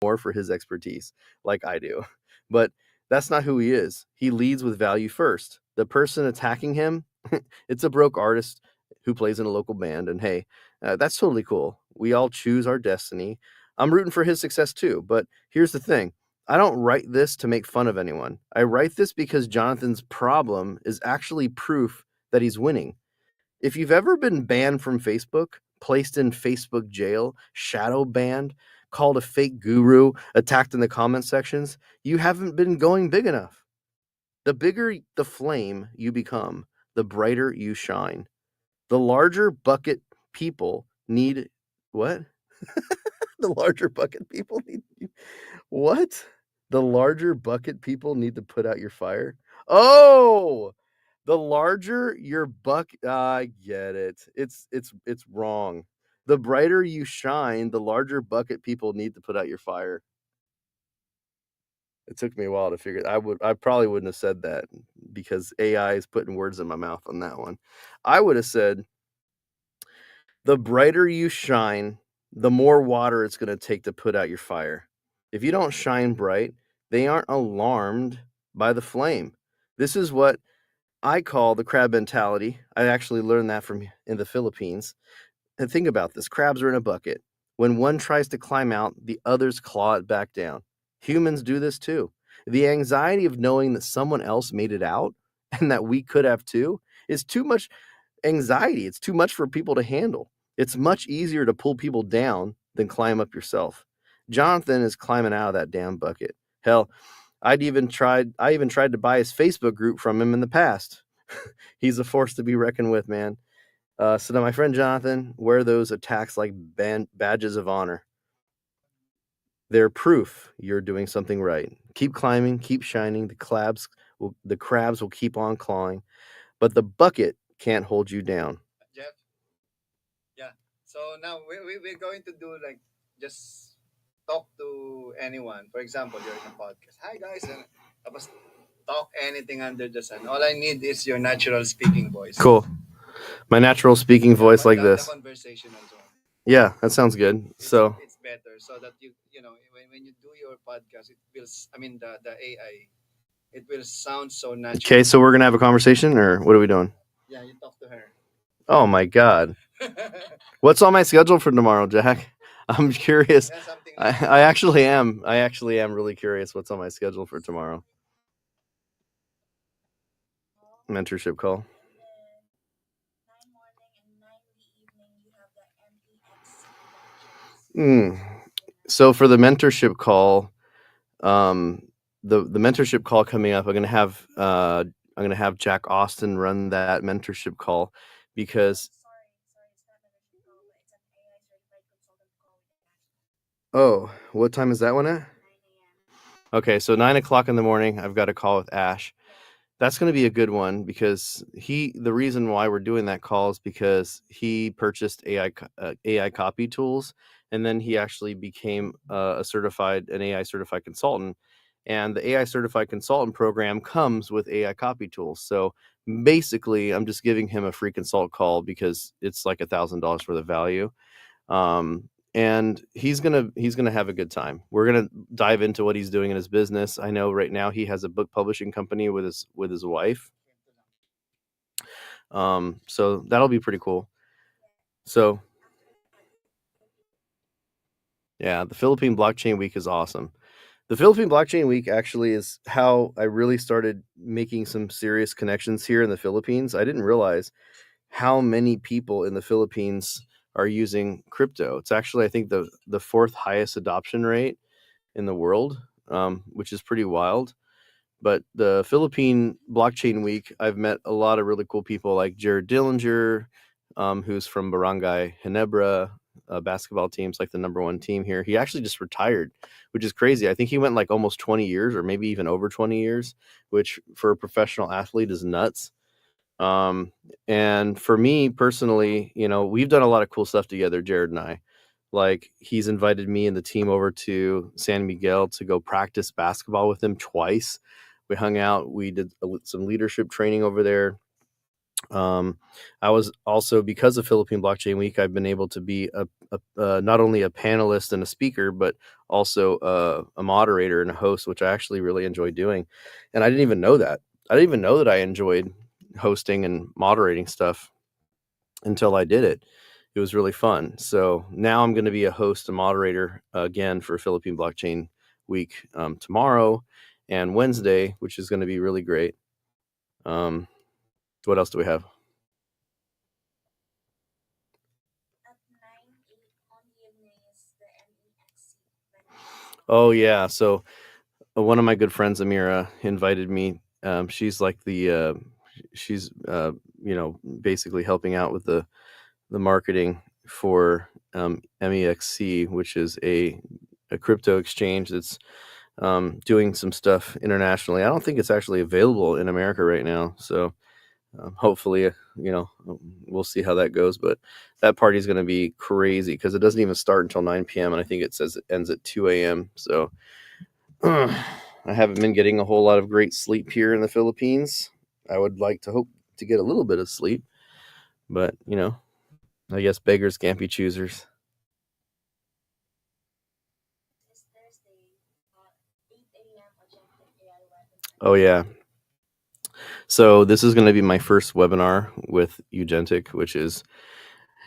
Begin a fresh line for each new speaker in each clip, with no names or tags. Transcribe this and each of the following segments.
more for his expertise, like I do. But that's not who he is. He leads with value first. The person attacking him, it's a broke artist who plays in a local band. And hey, that's totally cool. We all choose our destiny. I'm rooting for his success too. But here's the thing, I don't write this to make fun of anyone. I write this because Jonathan's problem is actually proof that he's winning. If you've ever been banned from Facebook, placed in Facebook jail, shadow banned, called a fake guru, attacked in the comment sections, you haven't been going big enough. The bigger the flame you become, the brighter you shine. The larger bucket people need what? The larger bucket people need what? The larger bucket people need to put out your fire. Oh, the larger your I get it. It's wrong. The brighter you shine, the larger bucket people need to put out your fire. It took me a while to figure. I probably wouldn't have said that because AI is putting words in my mouth on that one. I would have said, the brighter you shine, the more water it's going to take to put out your fire. If you don't shine bright, they aren't alarmed by the flame. This is what I call the crab mentality. I actually learned that from in the Philippines. And think about this, crabs are in a bucket. When one tries to climb out, the others claw it back down. Humans do this too. The anxiety of knowing that someone else made it out and that we could have too is too much anxiety. It's too much for people to handle. It's much easier to pull people down than climb up yourself. Jonathan is climbing out of that damn bucket. Hell, I even tried to buy his Facebook group from him in the past. He's a force to be reckoned with, man. So to my friend Jonathan, wear those attacks like badges of honor. They're proof you're doing something right. Keep climbing, keep shining. The crabs will keep on clawing, but the bucket can't hold you down.
Jeff. Yeah. So now we're going to do like just talk to anyone. For example, you're in a podcast. Hi guys, and tapos talk anything under the sun. All I need is your natural speaking voice.
Cool. My natural speaking
Yeah,
voice
but
like this.
the conversational zone.
Yeah, that sounds good. So
It's better so that you know when you do your podcast, it will. I mean the AI, it will sound so natural.
okay, so we're gonna have a conversation, or what are we doing?
Yeah, you talk to her.
Oh my god, what's on my schedule for tomorrow, Jack? I'm curious.
Yeah, something
I,
like
I actually am. I actually am really curious what's on my schedule for tomorrow. Mentorship call. So for the mentorship call, um, the mentorship call coming up, I'm gonna have Jack Austin run that mentorship call because oh, what time is that one at? Okay, so 9 o'clock in the morning, I've got a call with Ash. That's going to be a good one because the reason why we're doing that call is because he purchased AI copy tools, and then he actually became an AI certified consultant. And the AI certified consultant program comes with AI copy tools. So basically, I'm just giving him a free consult call because it's like $1,000 worth of value. And he's gonna have a good time. We're gonna dive into what he's doing in his business. I know right now he has a book publishing company with his wife. So that'll be pretty cool. So yeah, the Philippine Blockchain Week is awesome. The Philippine Blockchain Week actually is how I really started making some serious connections here in the Philippines. I didn't realize how many people in the Philippines are using crypto. It's actually, I think, the fourth highest adoption rate in the world, which is pretty wild. But the Philippine Blockchain Week, I've met a lot of really cool people like Jared Dillinger, who's from Barangay Ginebra basketball teams, like the number one team here. He actually just retired, which is crazy. I think he went like almost 20 years or maybe even over 20 years, which for a professional athlete is nuts. And for me personally, we've done a lot of cool stuff together, Jared and I. Like he's invited me and the team over to San Miguel to go practice basketball with him twice. We hung out. We did some leadership training over there. Um, I was also, because of Philippine Blockchain Week, I've been able to be not only a panelist and a speaker, but also a moderator and a host, which I actually really enjoy doing. And I didn't even know that. I didn't even know that I enjoyed hosting and moderating stuff until I did it. It was really fun. So now I'm going to be a host and moderator again for Philippine Blockchain Week tomorrow and Wednesday, which is going to be really great. What else do we have? Oh yeah, so one of my good friends, Amira, invited me. She's like she's basically helping out with the marketing for MEXC, which is a crypto exchange that's doing some stuff internationally. I don't think it's actually available in America right now, so hopefully, we'll see how that goes. But that party is going to be crazy because it doesn't even start until 9 p.m. and I think it says it ends at 2 a.m. So I haven't been getting a whole lot of great sleep here in the Philippines. I would like to hope to get a little bit of sleep, but I guess beggars can't be choosers. Oh yeah. So this is going to be my first webinar with Ugentic, which is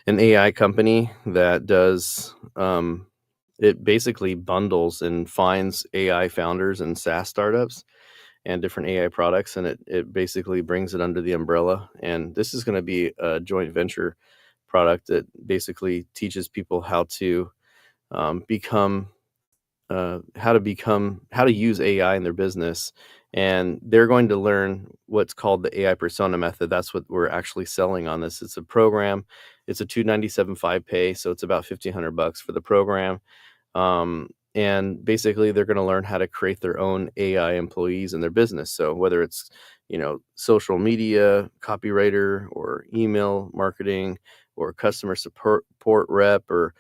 an AI company that does it basically bundles and finds AI founders and SaaS startups and different AI products, and it basically brings it under the umbrella. And this is going to be a joint venture product that basically teaches people how to become how to use AI in their business. And they're going to learn what's called the AI persona method. That's what we're actually selling on this. It's a program. It's a $297.5 pay, so it's about $1,500 for the program. And basically, they're going to learn how to create their own AI employees in their business. So whether it's social media copywriter or email marketing or customer support rep or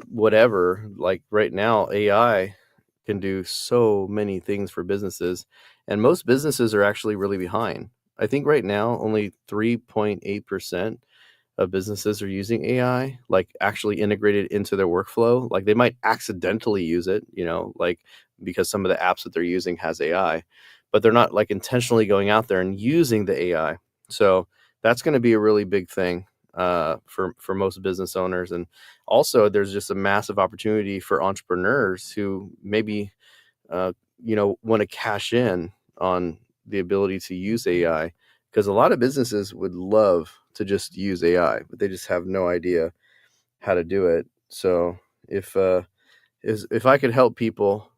whatever. Like right now, AI can do so many things for businesses, and most businesses are actually really behind. I think right now only 3.8% of businesses are using AI, like actually integrated into their workflow. Like they might accidentally use it, like because some of the apps that they're using has AI, but they're not like intentionally going out there and using the AI. So that's going to be a really big thing for most business owners. And also, there's just a massive opportunity for entrepreneurs who maybe want to cash in on the ability to use AI, because a lot of businesses would love to just use AI, but they just have no idea how to do it. So if I could help people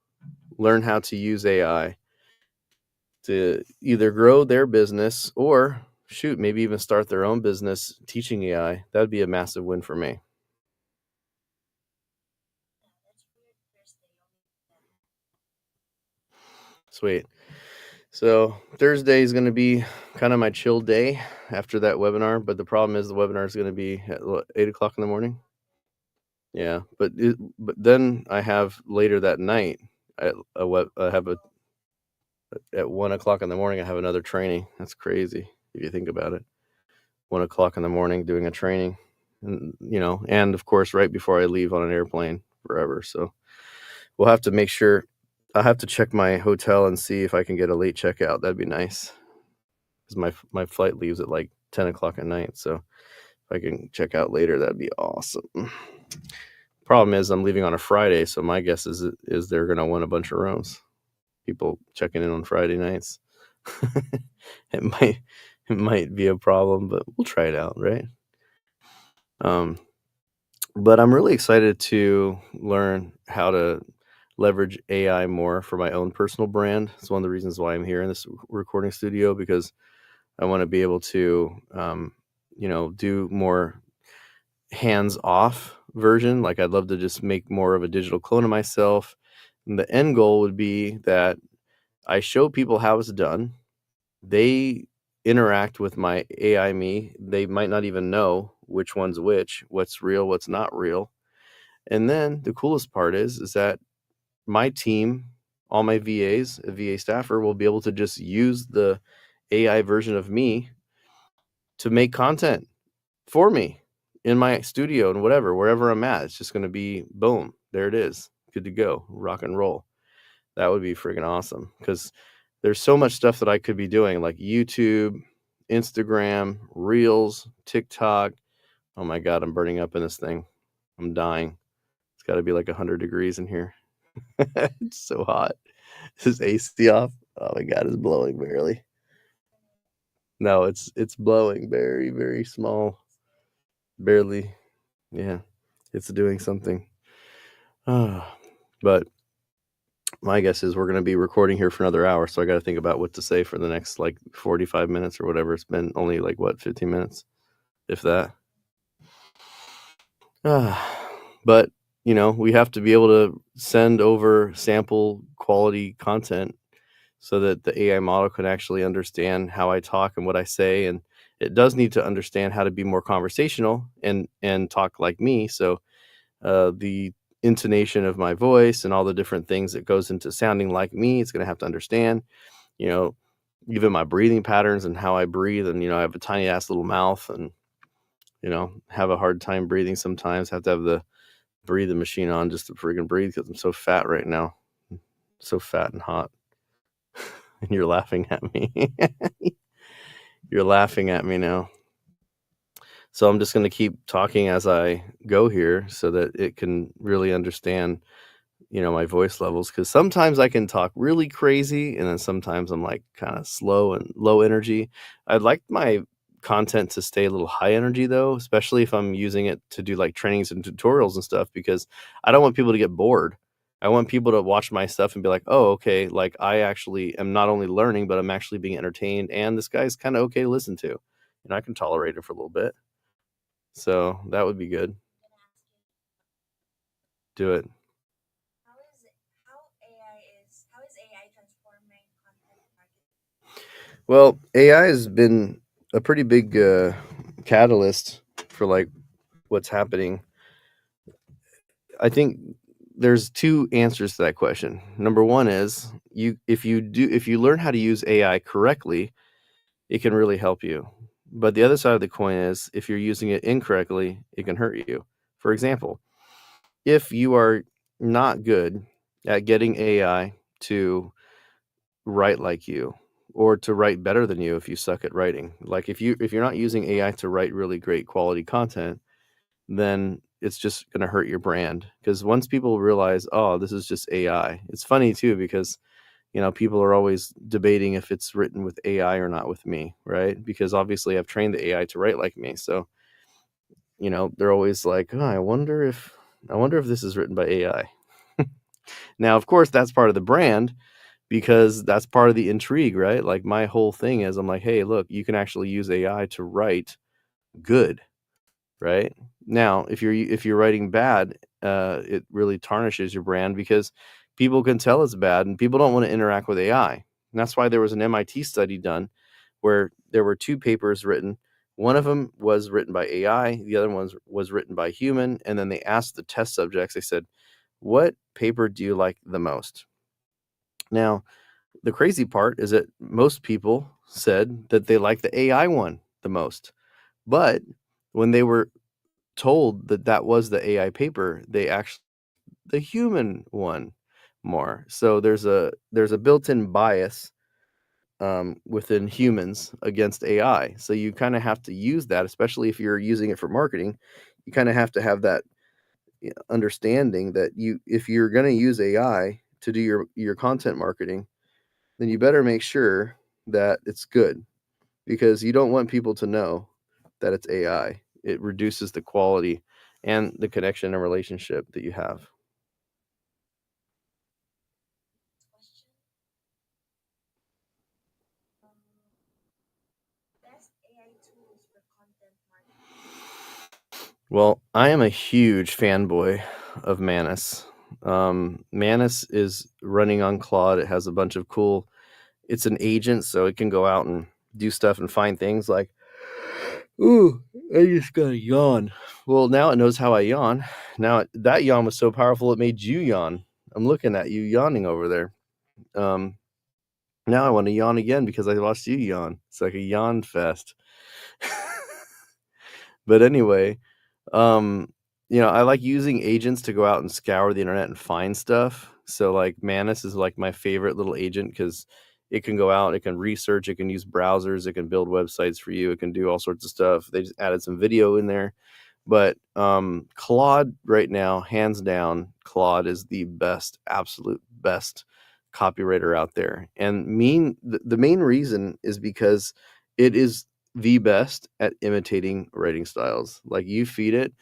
learn how to use AI to either grow their business or shoot, maybe even start their own business teaching AI, that would be a massive win for me. Sweet. So Thursday is going to be kind of my chill day after that webinar, but the problem is the webinar is going to be at 8 o'clock in the morning. Yeah, but then I have later that night at at 1 o'clock in the morning. I have another training. That's crazy if you think about it. 1 o'clock in the morning doing a training, and of course right before I leave on an airplane forever. So we'll have to make sure. I'll have to check my hotel and see if I can get a late checkout. That'd be nice, because my flight leaves at like 10 o'clock at night. So if I can check out later, that'd be awesome. Problem is, I'm leaving on a Friday, so my guess is they're gonna want a bunch of rooms. People checking in on Friday nights. it might be a problem, but we'll try it out, right? But I'm really excited to learn how to leverage AI more for my own personal brand. It's one of the reasons why I'm here in this recording studio, because I want to be able to, do more hands-off version. Like I'd love to just make more of a digital clone of myself. And the end goal would be that I show people how it's done. They interact with my AI me. They might not even know which one's which, what's real, what's not real. And then the coolest part is that my team, all my VAs, a VA staffer, will be able to just use the AI version of me to make content for me in my studio and whatever, wherever I'm at. It's just going to be boom, there it is, good to go, rock and roll. That would be freaking awesome, because there's so much stuff that I could be doing, like YouTube, Instagram, Reels, TikTok. Oh my God, I'm burning up in this thing. I'm dying. It's got to be like 100 degrees in here. It's so hot. Is AC off? Oh my God, it's blowing barely. No, it's blowing very, very small. Barely. Yeah, it's doing something. But my guess is we're going to be recording here for another hour, so I got to think about what to say for the next like 45 minutes or whatever. It's been only like, what, 15 minutes, if that. But, we have to be able to send over sample quality content so that the AI model can actually understand how I talk and what I say. And it does need to understand how to be more conversational and talk like me. So the intonation of my voice and all the different things that goes into sounding like me, it's going to have to understand, even my breathing patterns and how I breathe. And, I have a tiny ass little mouth and, have a hard time breathing sometimes, have to have the breathing machine on just to freaking breathe because I'm so fat right now. So fat and hot. And you're laughing at me. You're laughing at me now. So I'm just going to keep talking as I go here so that it can really understand, my voice levels. Because sometimes I can talk really crazy, and then sometimes I'm like kind of slow and low energy. I'd like my content to stay a little high energy though, especially if I'm using it to do like trainings and tutorials and stuff, because I don't want people to get bored. I want people to watch my stuff and be like, oh, okay, like I actually am not only learning, but I'm actually being entertained, and this guy's kind of okay to listen to, and I can tolerate it for a little bit. So that would be good. Do it. Well, AI has been a pretty big catalyst for like what's happening. I think there's two answers to that question. Number one is if you learn how to use AI correctly, it can really help you. But the other side of the coin is if you're using it incorrectly, it can hurt you. For example, if you are not good at getting AI to write like you, or to write better than you if you suck at writing. Like if you're not using AI to write really great quality content, then it's just going to hurt your brand, because once people realize, oh, this is just AI. It's funny too, because people are always debating if it's written with AI or not with me, right? Because obviously I've trained the AI to write like me. So, they're always like, oh, I wonder if this is written by AI. Now, of course, that's part of the brand, because that's part of the intrigue, right? Like my whole thing is I'm like, hey, look, you can actually use AI to write good, right? Now, if you're writing bad, it really tarnishes your brand, because people can tell it's bad and people don't want to interact with AI. And that's why there was an MIT study done where there were two papers written. One of them was written by AI, the other one was written by human, and then they asked the test subjects, they said, what paper do you like the most? Now, the crazy part is that most people said that they liked the AI one the most. But when they were told that that was the AI paper, they actually the human one more. So there's a built-in bias within humans against AI. So you kind of have to use that, especially if you're using it for marketing. You kind of have to have that understanding that if you're going to use AI to do your content marketing, then you better make sure that it's good, because you don't want people to know that it's AI. It reduces the quality and the connection and relationship that you have. Well, I am a huge fanboy of Manus. Manus is running on Claude. It has a bunch of cool. It's an agent, so it can go out and do stuff and find things like, ooh, I just got a yawn. Well, now it knows how I yawn. Now that yawn was so powerful it made you yawn. I'm looking at you yawning over there. Now I want to yawn again because I watched you yawn. It's like a yawn fest. But anyway, um, I like using agents to go out and scour the internet and find stuff. So like Manus is like my favorite little agent because it can go out, it can research, it can use browsers, it can build websites for you, it can do all sorts of stuff. They just added some video in there. But Claude right now, hands down, Claude is the best, absolute best copywriter out there. And the main reason is because it is the best at imitating writing styles. Like you feed it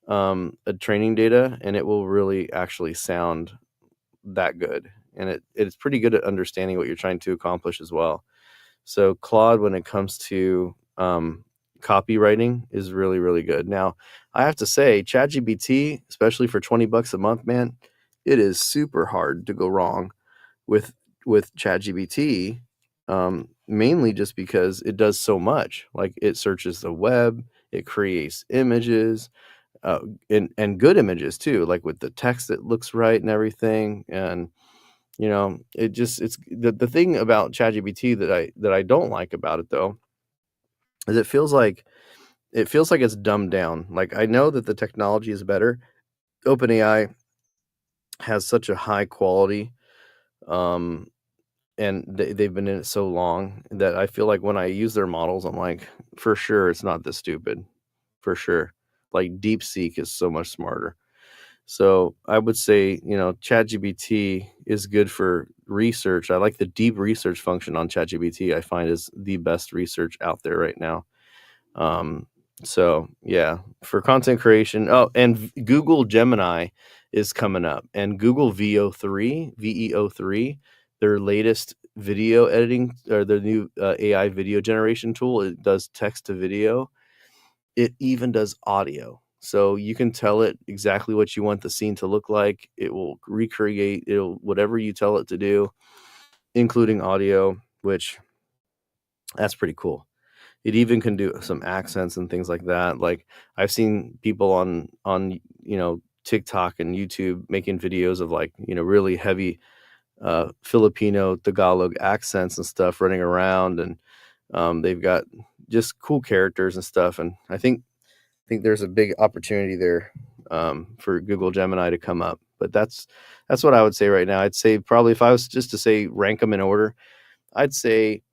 a training data and it will really actually sound that good. And it's pretty good at understanding what you're trying to accomplish as well. So Claude, when it comes to copywriting, is really, really good. Now, I have to say, ChatGPT, especially for $20 a month, man, it is super hard to go wrong with ChatGPT. Mainly just because it does so much. Like it searches the web, it creates images, and good images too, like with the text that looks right and everything. And it's the thing about ChatGPT that I don't like about it though is it feels like it's dumbed down. Like I know that the technology is better. OpenAI has such a high quality, um, and they've been in it so long that I feel like when I use their models, I'm like, for sure, it's not this stupid, for sure. Like DeepSeek is so much smarter. So I would say, ChatGPT is good for research. I like the deep research function on ChatGPT. I find is the best research out there right now. Um, so yeah, for content creation. Oh, and Google Gemini is coming up, and Google VEO3, their latest video editing or their new AI video generation tool. It does text to video. It even does audio. So you can tell it exactly what you want the scene to look like. It will recreate it'll whatever you tell it to do, including audio, which that's pretty cool. It even can do some accents and things like that. Like I've seen people on TikTok and YouTube making videos of like, really heavy Filipino Tagalog accents and stuff running around, and they've got just cool characters and stuff. And I think there's a big opportunity there for Google Gemini to come up. But that's what I would say right now. I'd say probably if I was just to say rank them in order, I'd say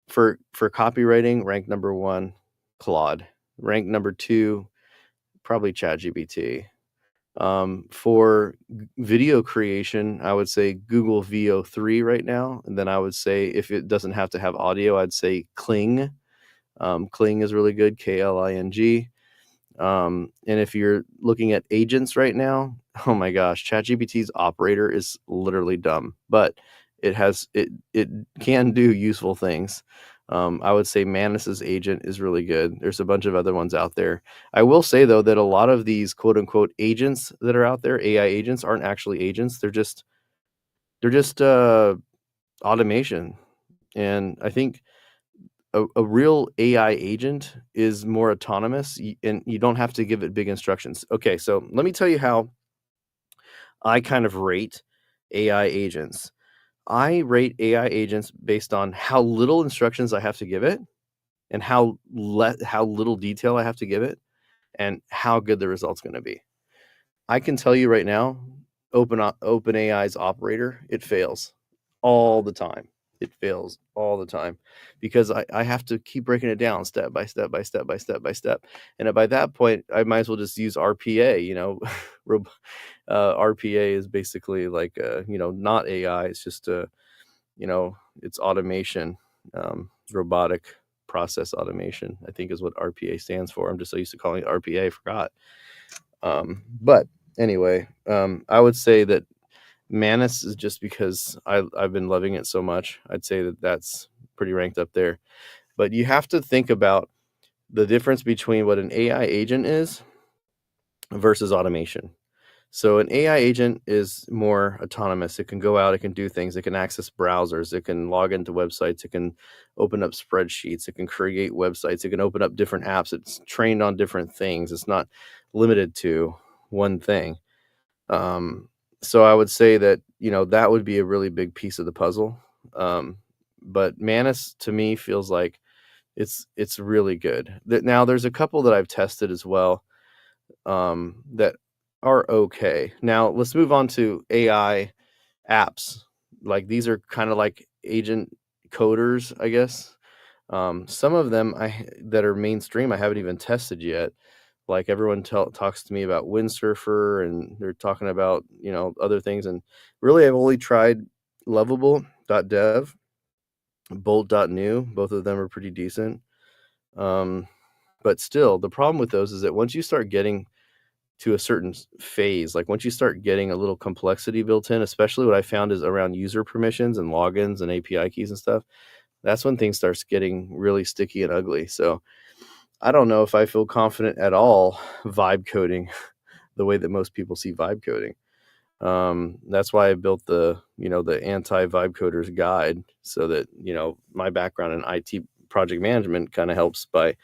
for copywriting, rank number 1, Claude. Rank number 2, probably ChatGPT. For video creation, I would say Google VO3 right now. And then I would say if it doesn't have to have audio, I'd say Kling. Kling is really good, Kling. And if you're looking at agents right now, oh my gosh, ChatGPT's operator is literally dumb, but it can do useful things. I would say Manus's agent is really good. There's a bunch of other ones out there. I will say though that a lot of these quote unquote agents that are out there, AI agents, aren't actually agents. They're just automation. And I think a real AI agent is more autonomous and you don't have to give it big instructions. Okay, so let me tell you how I kind of rate AI agents. I rate AI agents based on how little instructions I have to give it and how little detail I have to give it and how good the result's going to be. I can tell you right now, OpenAI's operator, it fails all the time. It fails all the time because I have to keep breaking it down step by step by step by step by step. And by that point, I might as well just use RPA. RPA is basically like, not AI. It's just, it's automation, robotic process automation, I think is what RPA stands for. I'm just so used to calling it RPA, I forgot. But anyway, I would say that Manus is just because I've been loving it so much. I'd say that that's pretty ranked up there. But you have to think about the difference between what an AI agent is versus automation. So an AI agent is more autonomous. It can go out, it can do things, it can access browsers, it can log into websites, it can open up spreadsheets, it can create websites, it can open up different apps. It's trained on different things. It's not limited to one thing. So I would say that, that would be a really big piece of the puzzle. But Manus to me feels like It's really good. Now there's a couple that I've tested as well, that are okay. Now let's move on to AI apps. Like these are kind of like agent coders, I guess. Some of them that are mainstream I haven't even tested yet. Like everyone talks to me about Windsurfer, and they're talking about other things. And really, I've only tried Lovable.dev, Bolt.new. Both of them are pretty decent. But still, the problem with those is that once you start getting to a certain phase, like once you start getting a little complexity built in, especially what I found is around user permissions and logins and API keys and stuff, that's when things starts getting really sticky and ugly. So I don't know if I feel confident at all vibe coding the way that most people see vibe coding. That's why I built the anti vibe coders guide, so that my background in IT project management kind of helps by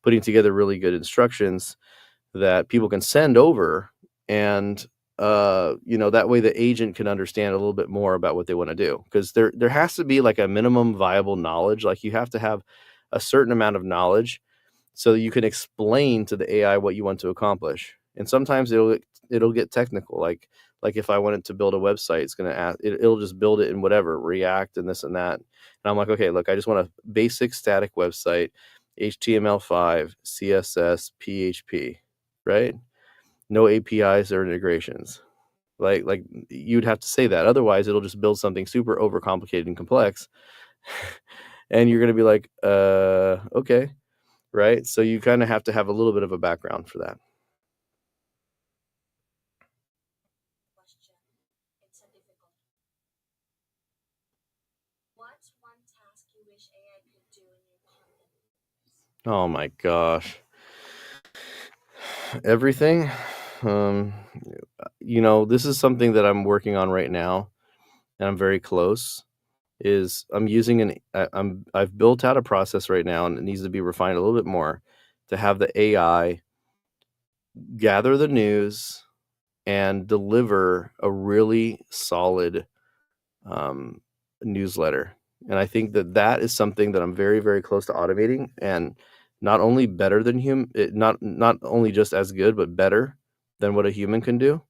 putting together really good instructions that people can send over, and that way the agent can understand a little bit more about what they want to do, because there has to be like a minimum viable knowledge. Like you have to have a certain amount of knowledge so that you can explain to the AI what you want to accomplish. And sometimes it'll get technical, like if I wanted to build a website, it's going to ask it'll just build it in whatever React and this and that, and I'm like, okay, look, I just want a basic static website, HTML5, CSS, PHP, right? No APIs or integrations. Like you'd have to say that. Otherwise, it'll just build something super overcomplicated and complex. And you're going to be like, okay, right? So you kind of have to have a little bit of a background for that.
Question. It's a difficult. What's one task you wish AI could do in your content?
Oh my gosh. Everything. This is something that I'm working on right now, and I'm very close. Is I'm using I've built out a process right now, and it needs to be refined a little bit more, to have the AI gather the news and deliver a really solid newsletter. And I think that is something that I'm very, very close to automating, and not only better than not only just as good, but better than what a human can do.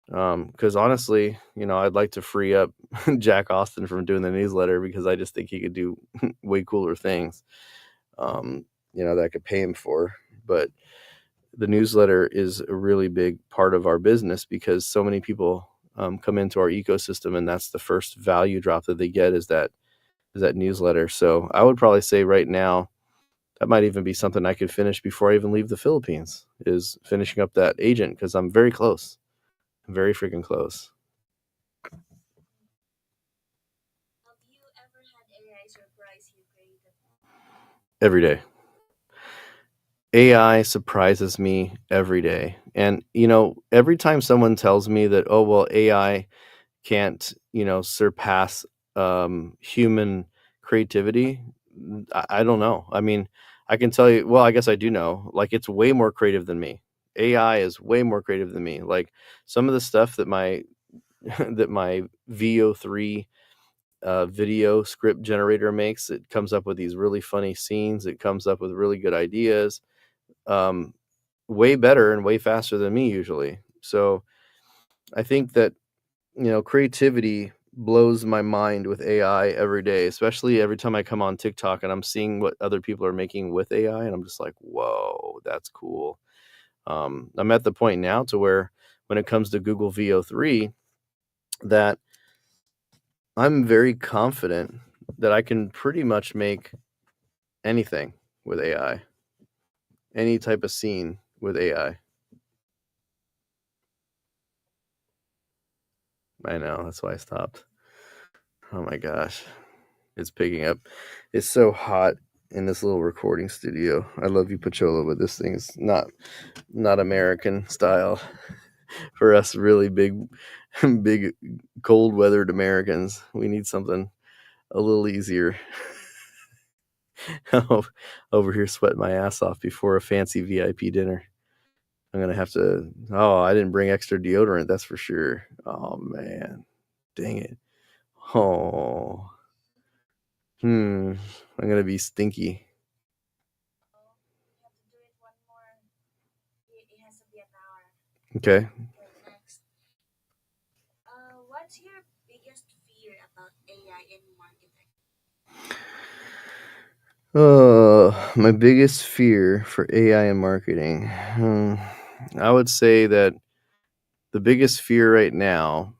Because honestly, I'd like to free up Jack Austin from doing the newsletter, because I just think he could do way cooler things, that I could pay him for. But the newsletter is a really big part of our business, because so many people come into our ecosystem, and that's the first value drop that they get is that newsletter. So I would probably say right now, that might even be something I could finish before I even leave the Philippines, is finishing up that agent, because I'm very close. I'm very freaking close.
Have you ever had AI surprise you creatively?
Every day. AI surprises me every day. And, every time someone tells me that, oh, well, AI can't, surpass human creativity, I don't know. I mean, I can tell you, well, I guess I do know, like, it's way more creative than me. AI is way more creative than me. Like some of the stuff that my that my VO3 video script generator makes, it comes up with these really funny scenes. It comes up with really good ideas, um, way better and way faster than me usually. So I think that creativity blows my mind with AI every day, especially every time I come on TikTok and I'm seeing what other people are making with AI, and I'm just like, whoa, that's cool. I'm at the point now to where when it comes to Google VO3, that I'm very confident that I can pretty much make anything with AI, any type of scene with AI. I know, that's why I stopped. Oh my gosh. It's picking up. It's so hot in this little recording studio. I love you, Pachola, but this thing is not American style for us really big big cold weathered Americans. We need something a little easier. Over here sweating my ass off before a fancy VIP dinner. I'm gonna have to. Oh, I didn't bring extra deodorant. That's for sure. Oh man, dang it. Oh, I'm gonna be stinky. Okay.
Okay, next. What's your biggest fear about AI in marketing?
My biggest fear for AI and marketing. I would say that the biggest fear right now,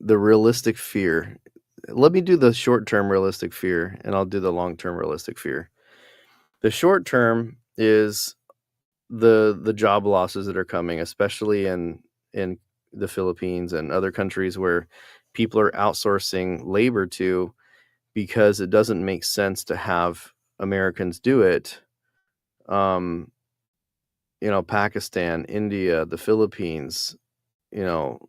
the realistic fear. Let me do the short-term realistic fear, and I'll do the long-term realistic fear. The short term is the job losses that are coming, especially in the Philippines and other countries where people are outsourcing labor to because it doesn't make sense to have Americans do it. Um, Pakistan, India, the Philippines, you know,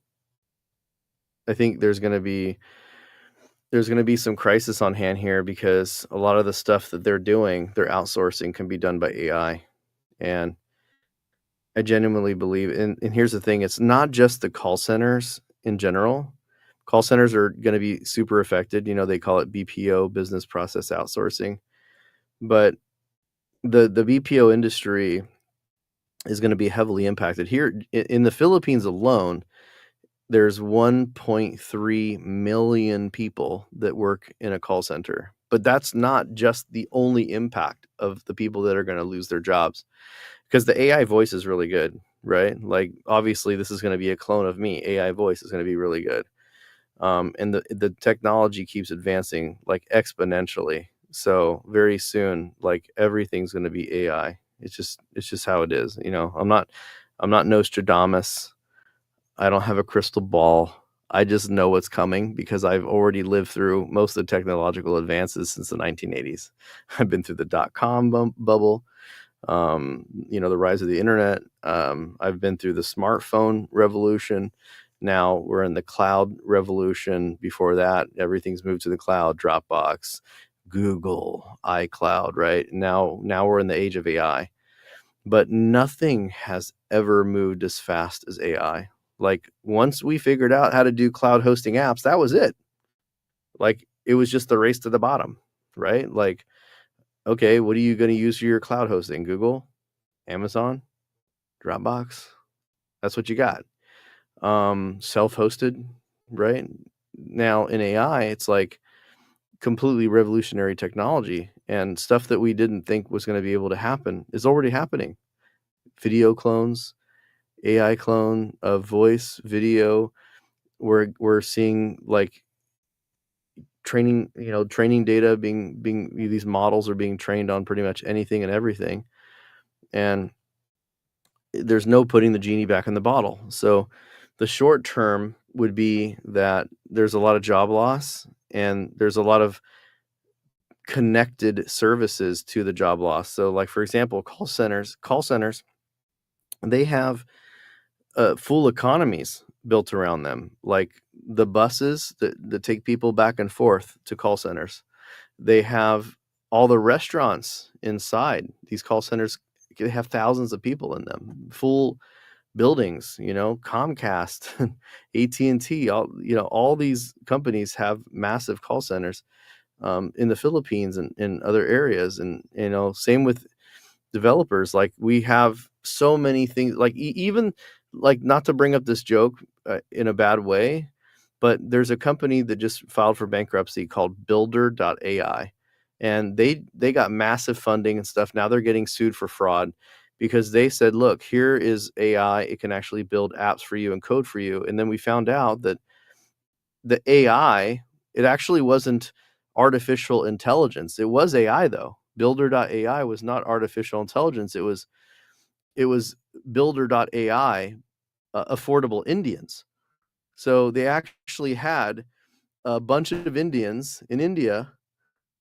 I think there's going to be some crisis on hand here because a lot of the stuff that they're doing, they're outsourcing can be done by AI. And I genuinely believe, and here's the thing, it's not just the call centers in general. Call centers are going to be super affected. They call it BPO, business process outsourcing. But the BPO industry is going to be heavily impacted. Here in the Philippines alone, there's 1.3 million people that work in a call center. But that's not just the only impact of the people that are going to lose their jobs, because the AI voice is really good, right? Like, obviously, this is going to be a clone of me. AI voice is going to be really good. And the technology keeps advancing like exponentially. So very soon, like, everything's going to be AI. It's just how it is. I'm not Nostradamus. I don't have a crystal ball. I just know what's coming because I've already lived through most of the technological advances since the 1980s. I've been through the dot-com bubble, the rise of the internet. I've been through the smartphone revolution. Now we're in the cloud revolution. Before that, everything's moved to the cloud. Dropbox, Google, iCloud, right? Now we're in the age of AI. But nothing has ever moved as fast as AI. Like, once we figured out how to do cloud hosting apps, that was it. Like, it was just the race to the bottom, right? Like, okay, what are you going to use for your cloud hosting? Google, Amazon, Dropbox. That's what you got. Self-hosted, right? Now in AI, it's like completely revolutionary technology, and stuff that we didn't think was going to be able to happen is already happening. Video clones, AI clone of voice, video. We're seeing like training data being these models are being trained on pretty much anything and everything, and there's no putting the genie back in the bottle. So the short term would be that there's a lot of job loss, and there's a lot of connected services to the job loss. So, like, for example, call centers, they have full economies built around them, like the buses that take people back and forth to call centers. They have all the restaurants inside these call centers. They have thousands of people in them, full buildings. Comcast, AT&T, all these companies have massive call centers in the Philippines and in other areas. And same with developers. Like, we have so many things, like even, like, not to bring up this joke in a bad way, but there's a company that just filed for bankruptcy called Builder.ai, and they got massive funding and stuff. Now they're getting sued for fraud because they said, look, here is AI, it can actually build apps for you and code for you. And then we found out that the AI, it actually wasn't artificial intelligence. It was AI, though. Builder.ai was not artificial intelligence. It was Builder.ai, affordable Indians. So they actually had a bunch of Indians in India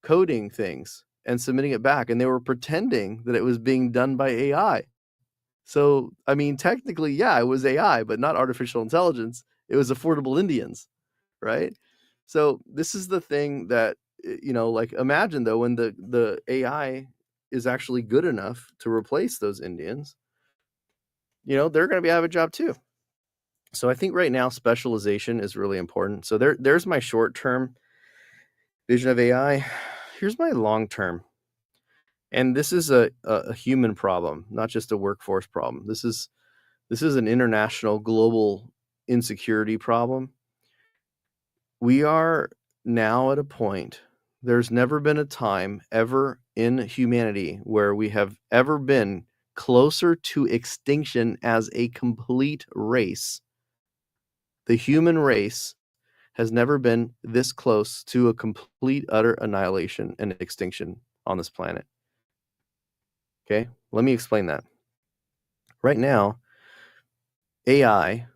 coding things and submitting it back, and they were pretending that it was being done by AI. So, I mean, technically, yeah, it was AI, but not artificial intelligence. It was affordable Indians, right? So this is the thing that, like, imagine though, when the AI is actually good enough to replace those Indians, they're going to have a job too. So I think right now specialization is really important. So there's my short term vision of AI. Here's my long term. And this is a human problem, not just a workforce problem. This is an international global insecurity problem. We are now at a point, there's never been a time ever in humanity where we have ever been closer to extinction as a complete race. The human race has never been this close to a complete, utter annihilation and extinction on this planet. Okay, let me explain that. Right now, AI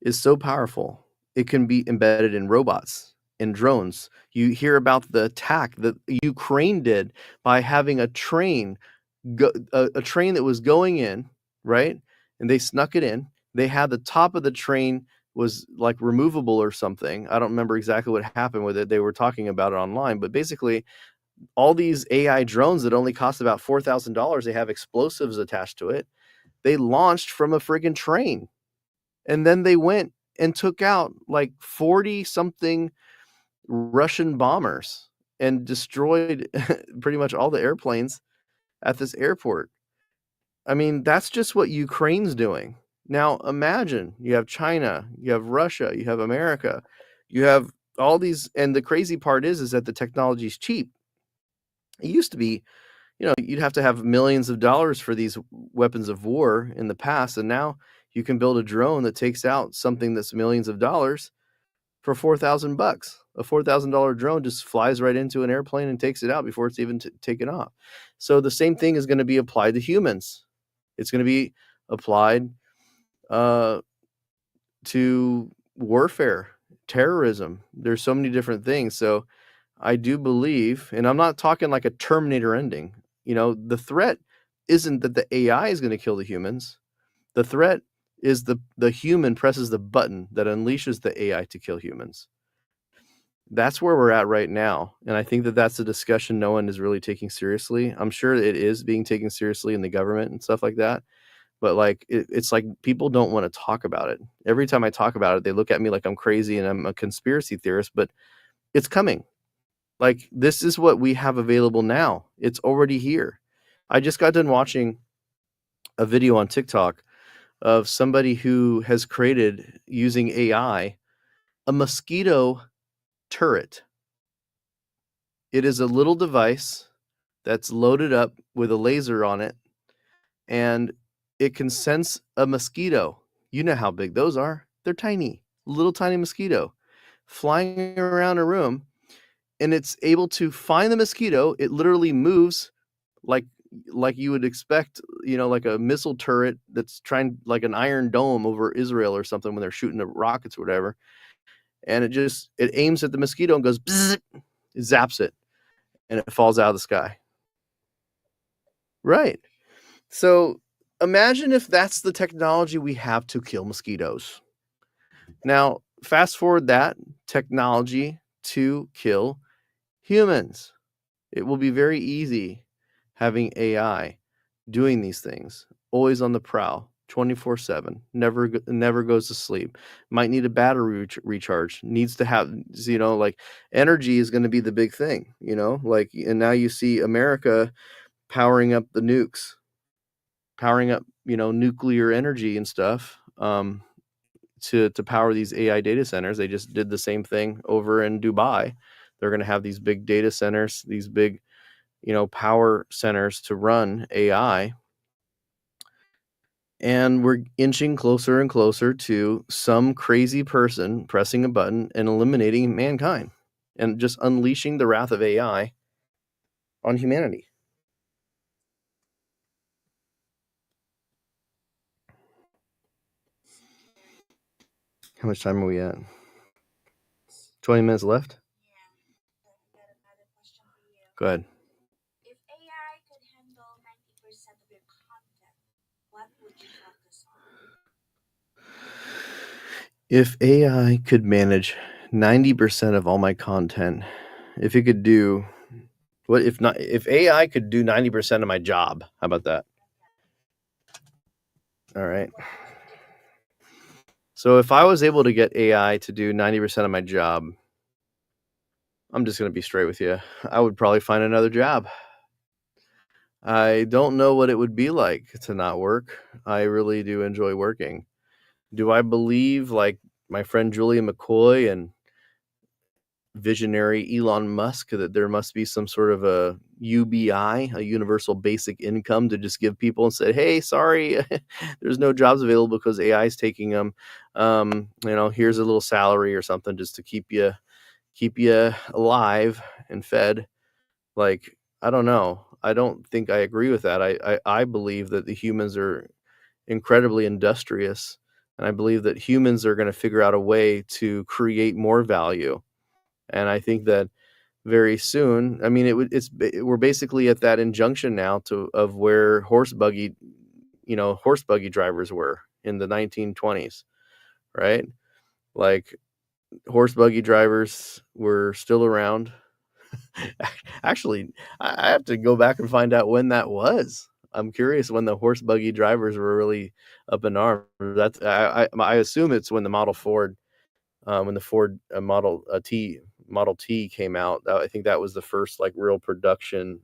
is so powerful, it can be embedded in robots and drones. You hear about the attack that Ukraine did by having a train, a train that was going in, right? And they snuck it in. They had the top of the train was like removable or something. I don't remember exactly what happened with it. They were talking about it online, but basically all these AI drones that only cost about $4,000, they have explosives attached to it. They launched from a friggin' train. And then they went and took out like 40 something Russian bombers and destroyed pretty much all the airplanes at this airport. I mean, that's just what Ukraine's doing. Now, imagine you have China, you have Russia, you have America, you have all these. And the crazy part is that the technology is cheap. It used to be, you'd have to have millions of dollars for these weapons of war in the past. And now you can build a drone that takes out something that's millions of dollars for $4,000. A $4,000 drone just flies right into an airplane and takes it out before it's even taken off. So the same thing is going to be applied to humans. It's going to be applied to warfare, terrorism. There's so many different things. So I do believe, and I'm not talking like a Terminator ending. The threat isn't that the AI is going to kill the humans. The threat is the human presses the button that unleashes the AI to kill humans. That's where we're at right now. And I think that that's a discussion no one is really taking seriously. I'm sure it is being taken seriously in the government and stuff like that. But like, it's like people don't want to talk about it. Every time I talk about it, they look at me like I'm crazy and I'm a conspiracy theorist, but it's coming. Like, this is what we have available now. It's already here. I just got done watching a video on TikTok of somebody who has created, using AI, a mosquito turret. It is a little device that's loaded up with a laser on it, and it can sense a mosquito. You know how big those are. They're tiny, little tiny mosquito flying around a room, and it's able to find the mosquito. It literally moves like you would expect, like a missile turret that's trying, like an Iron Dome over Israel or something when they're shooting the rockets or whatever. And it aims at the mosquito and goes, bzzz, it zaps it, and it falls out of the sky. Right. So imagine if that's the technology we have to kill mosquitoes. Now, fast forward that technology to kill humans. It will be very easy having AI doing these things, always on the prowl, 24/7, never goes to sleep. Might need a battery recharge, needs to have, like, energy is going to be the big thing, like, and now you see America powering up the nukes, powering up, nuclear energy and stuff, to power these AI data centers. They just did the same thing over in Dubai. They're going to have these big data centers, these big, power centers to run AI. And we're inching closer and closer to some crazy person pressing a button and eliminating mankind and just unleashing the wrath of AI on humanity. How much time are we at? 20 minutes left?
Yeah. I've got another question for you.
Go ahead.
If AI could handle 90% of your content, what would you focus on?
If AI could manage 90% of all my content, if it could do if AI could do 90% of my job, how about that? All right. So if I was able to get AI to do 90% of my job, I'm just going to be straight with you. I would probably find another job. I don't know what it would be like to not work. I really do enjoy working. Do I believe, like my friend Julia McCoy and visionary Elon Musk, that there must be some sort of a UBI, a universal basic income, to just give people and say, "Hey, sorry, there's no jobs available because AI is taking them. Here's a little salary or something just to keep you alive and fed." Like, I don't know. I don't think I agree with that. I believe that the humans are incredibly industrious, and I believe that humans are going to figure out a way to create more value. And I think that very soon, I mean, we're basically at that injunction now of where horse buggy drivers were in the 1920s, right? Like, horse buggy drivers were still around. Actually, I have to go back and find out when that was. I'm curious when the horse buggy drivers were really up in arms. That's I assume it's when the Ford Model T came out. I think that was the first like real production,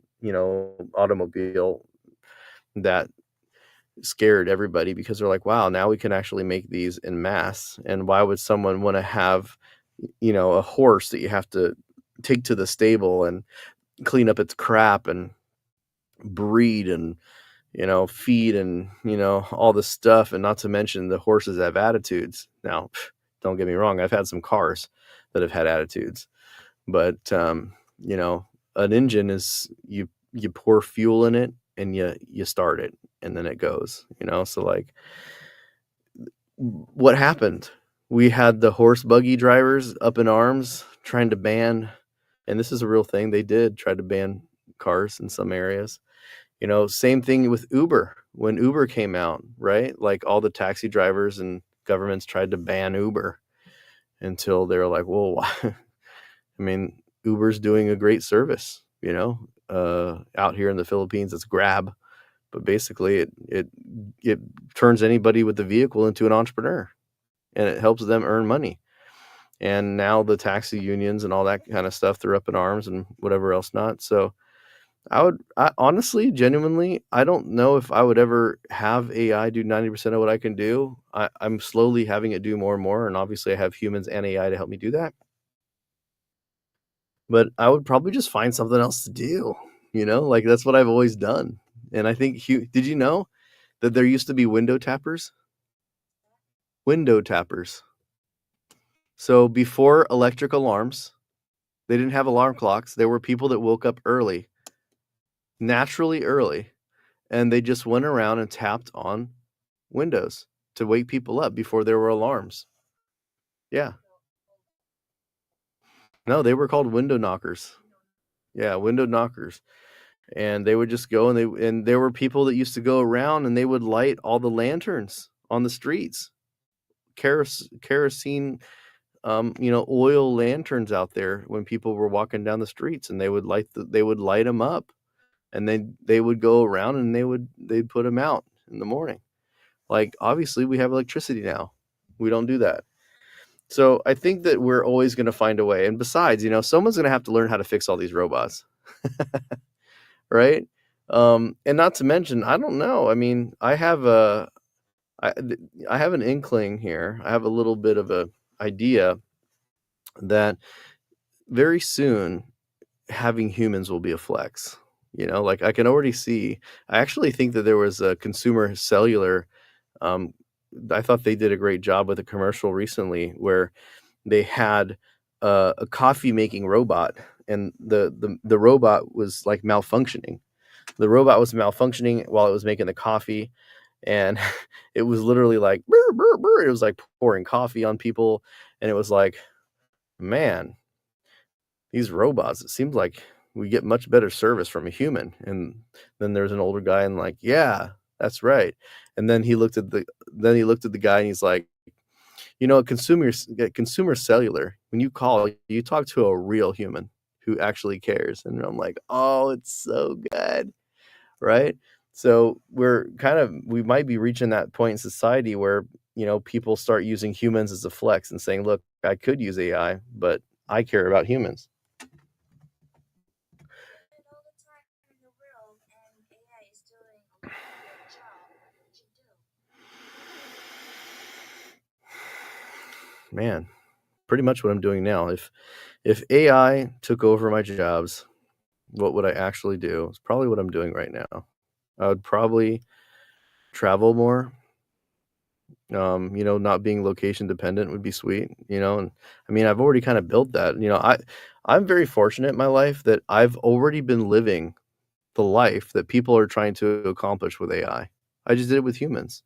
automobile that scared everybody, because they're like, wow, now we can actually make these in mass. And why would someone want to have, a horse that you have to take to the stable and clean up its crap and breed and feed and all this stuff, and not to mention the horses have attitudes. Now, don't get me wrong, I've had some cars that have had attitudes, but an engine is, you pour fuel in it and you start it and then it goes, so like, what happened? We had the horse buggy drivers up in arms trying to ban, and this is a real thing, they did try to ban cars in some areas. Same thing with Uber. When Uber came out, right? Like, all the taxi drivers and governments tried to ban Uber until they were like, well, I mean, Uber's doing a great service, out here in the Philippines, it's Grab, but basically it turns anybody with the vehicle into an entrepreneur, and it helps them earn money. And now the taxi unions and all that kind of stuff, they're up in arms and whatever else not. So I honestly, genuinely, I don't know if I would ever have AI do 90% of what I can do. I'm slowly having it do more and more, and obviously I have humans and AI to help me do that. But I would probably just find something else to do, like, that's what I've always done. And I think, did you know that there used to be window tappers? Window tappers. So before electric alarms, they didn't have alarm clocks. There were people that woke up early, naturally early, and they just went around and tapped on windows to wake people up before there were alarms. Yeah. No, they were called window knockers. Yeah, window knockers. And they would just go, and there were people that used to go around and they would light all the lanterns on the streets. Kerosene, oil lanterns out there when people were walking down the streets, and they would light them up, and then they would go around and they'd put them out in the morning. Like, obviously we have electricity now. We don't do that. So I think that we're always going to find a way. And besides, someone's going to have to learn how to fix all these robots. Right? And not to mention, I don't know. I mean, I have an inkling here. I have a little bit of a idea that very soon having humans will be a flex. Like, I can already see. I actually think that there was a consumer cellular. I thought they did a great job with a commercial recently where they had a coffee making robot, and the robot was like malfunctioning. The robot was malfunctioning while it was making the coffee, and it was literally like brr, brr, brr. It was like pouring coffee on people, and it was like, man, these robots, it seems like we get much better service from a human. And then there's an older guy and like, yeah, that's right. And then he looked at the guy and he's like, consumer cellular, when you call, you talk to a real human who actually cares. And I'm like, oh, it's so good. Right? So we might be reaching that point in society where, people start using humans as a flex and saying, look, I could use AI, but I care about humans.
All the time in the world, and AI
man, pretty much what I'm doing now. If AI took over my jobs, what would I actually do? It's probably what I'm doing right now. I would probably travel more. Not being location dependent would be sweet, and I mean, I've already kind of built that. I'm very fortunate in my life that I've already been living the life that people are trying to accomplish with AI. I just did it with humans.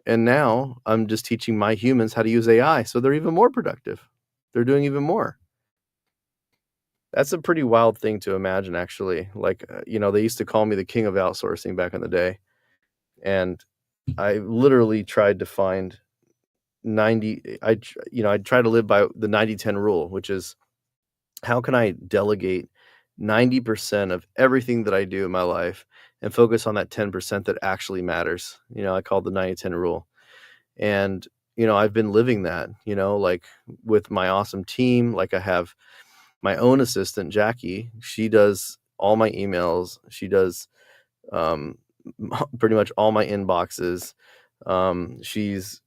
And now I'm just teaching my humans how to use AI so they're even more productive. They're doing even more. That's a pretty wild thing to imagine, actually. Like, they used to call me the king of outsourcing back in the day. And I literally tried to find 90. I try to live by the 90-10 rule, which is how can I delegate 90% of everything that I do in my life and focus on that 10% that actually matters. I call it the 90-10 rule. And, I've been living that, like with my awesome team. Like I have my own assistant, Jackie. She does all my emails. She does pretty much all my inboxes. She's,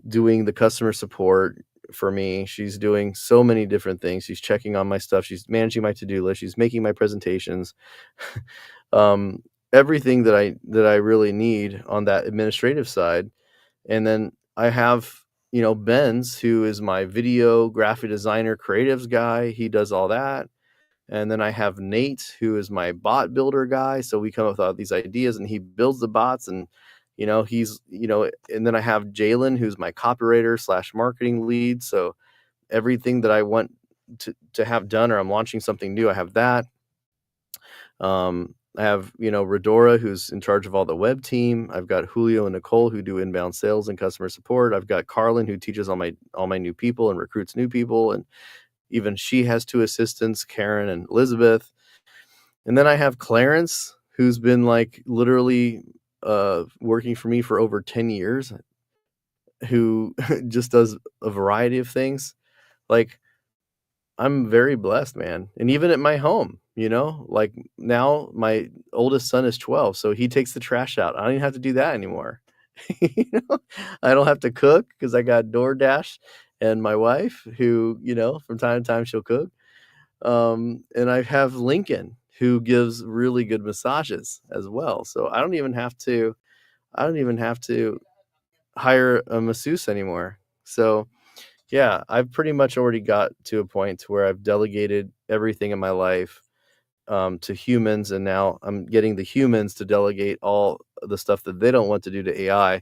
doing the customer support for me. She's doing so many different things. She's checking on my stuff. She's managing my to-do list. She's making my presentations. um, Everything that I really need on that administrative side. And then I have, Benz, who is my video graphic designer, creatives guy. He does all that. And then I have Nate, who is my bot builder guy. So we come up with all these ideas and he builds the bots and, and then I have Jalen, who's my copywriter / marketing lead. So everything that I want to have done, or I'm launching something new, I have that. I have, Redora, who's in charge of all the web team. I've got Julio and Nicole, who do inbound sales and customer support. I've got Carlin, who teaches all my new people and recruits new people. And even she has 2 assistants, Karen and Elizabeth. And then I have Clarence, who's been like literally working for me for over 10 years, who just does a variety of things. Like, I'm very blessed, man. And even at my home, like now my oldest son is 12, so he takes the trash out. I don't even have to do that anymore. I don't have to cook because I got DoorDash and my wife, who, from time to time she'll cook. And I have Lincoln, who gives really good massages as well. So I don't even have to hire a masseuse anymore. So yeah, I've pretty much already got to a point where I've delegated everything in my life to humans, and now I'm getting the humans to delegate all the stuff that they don't want to do to AI,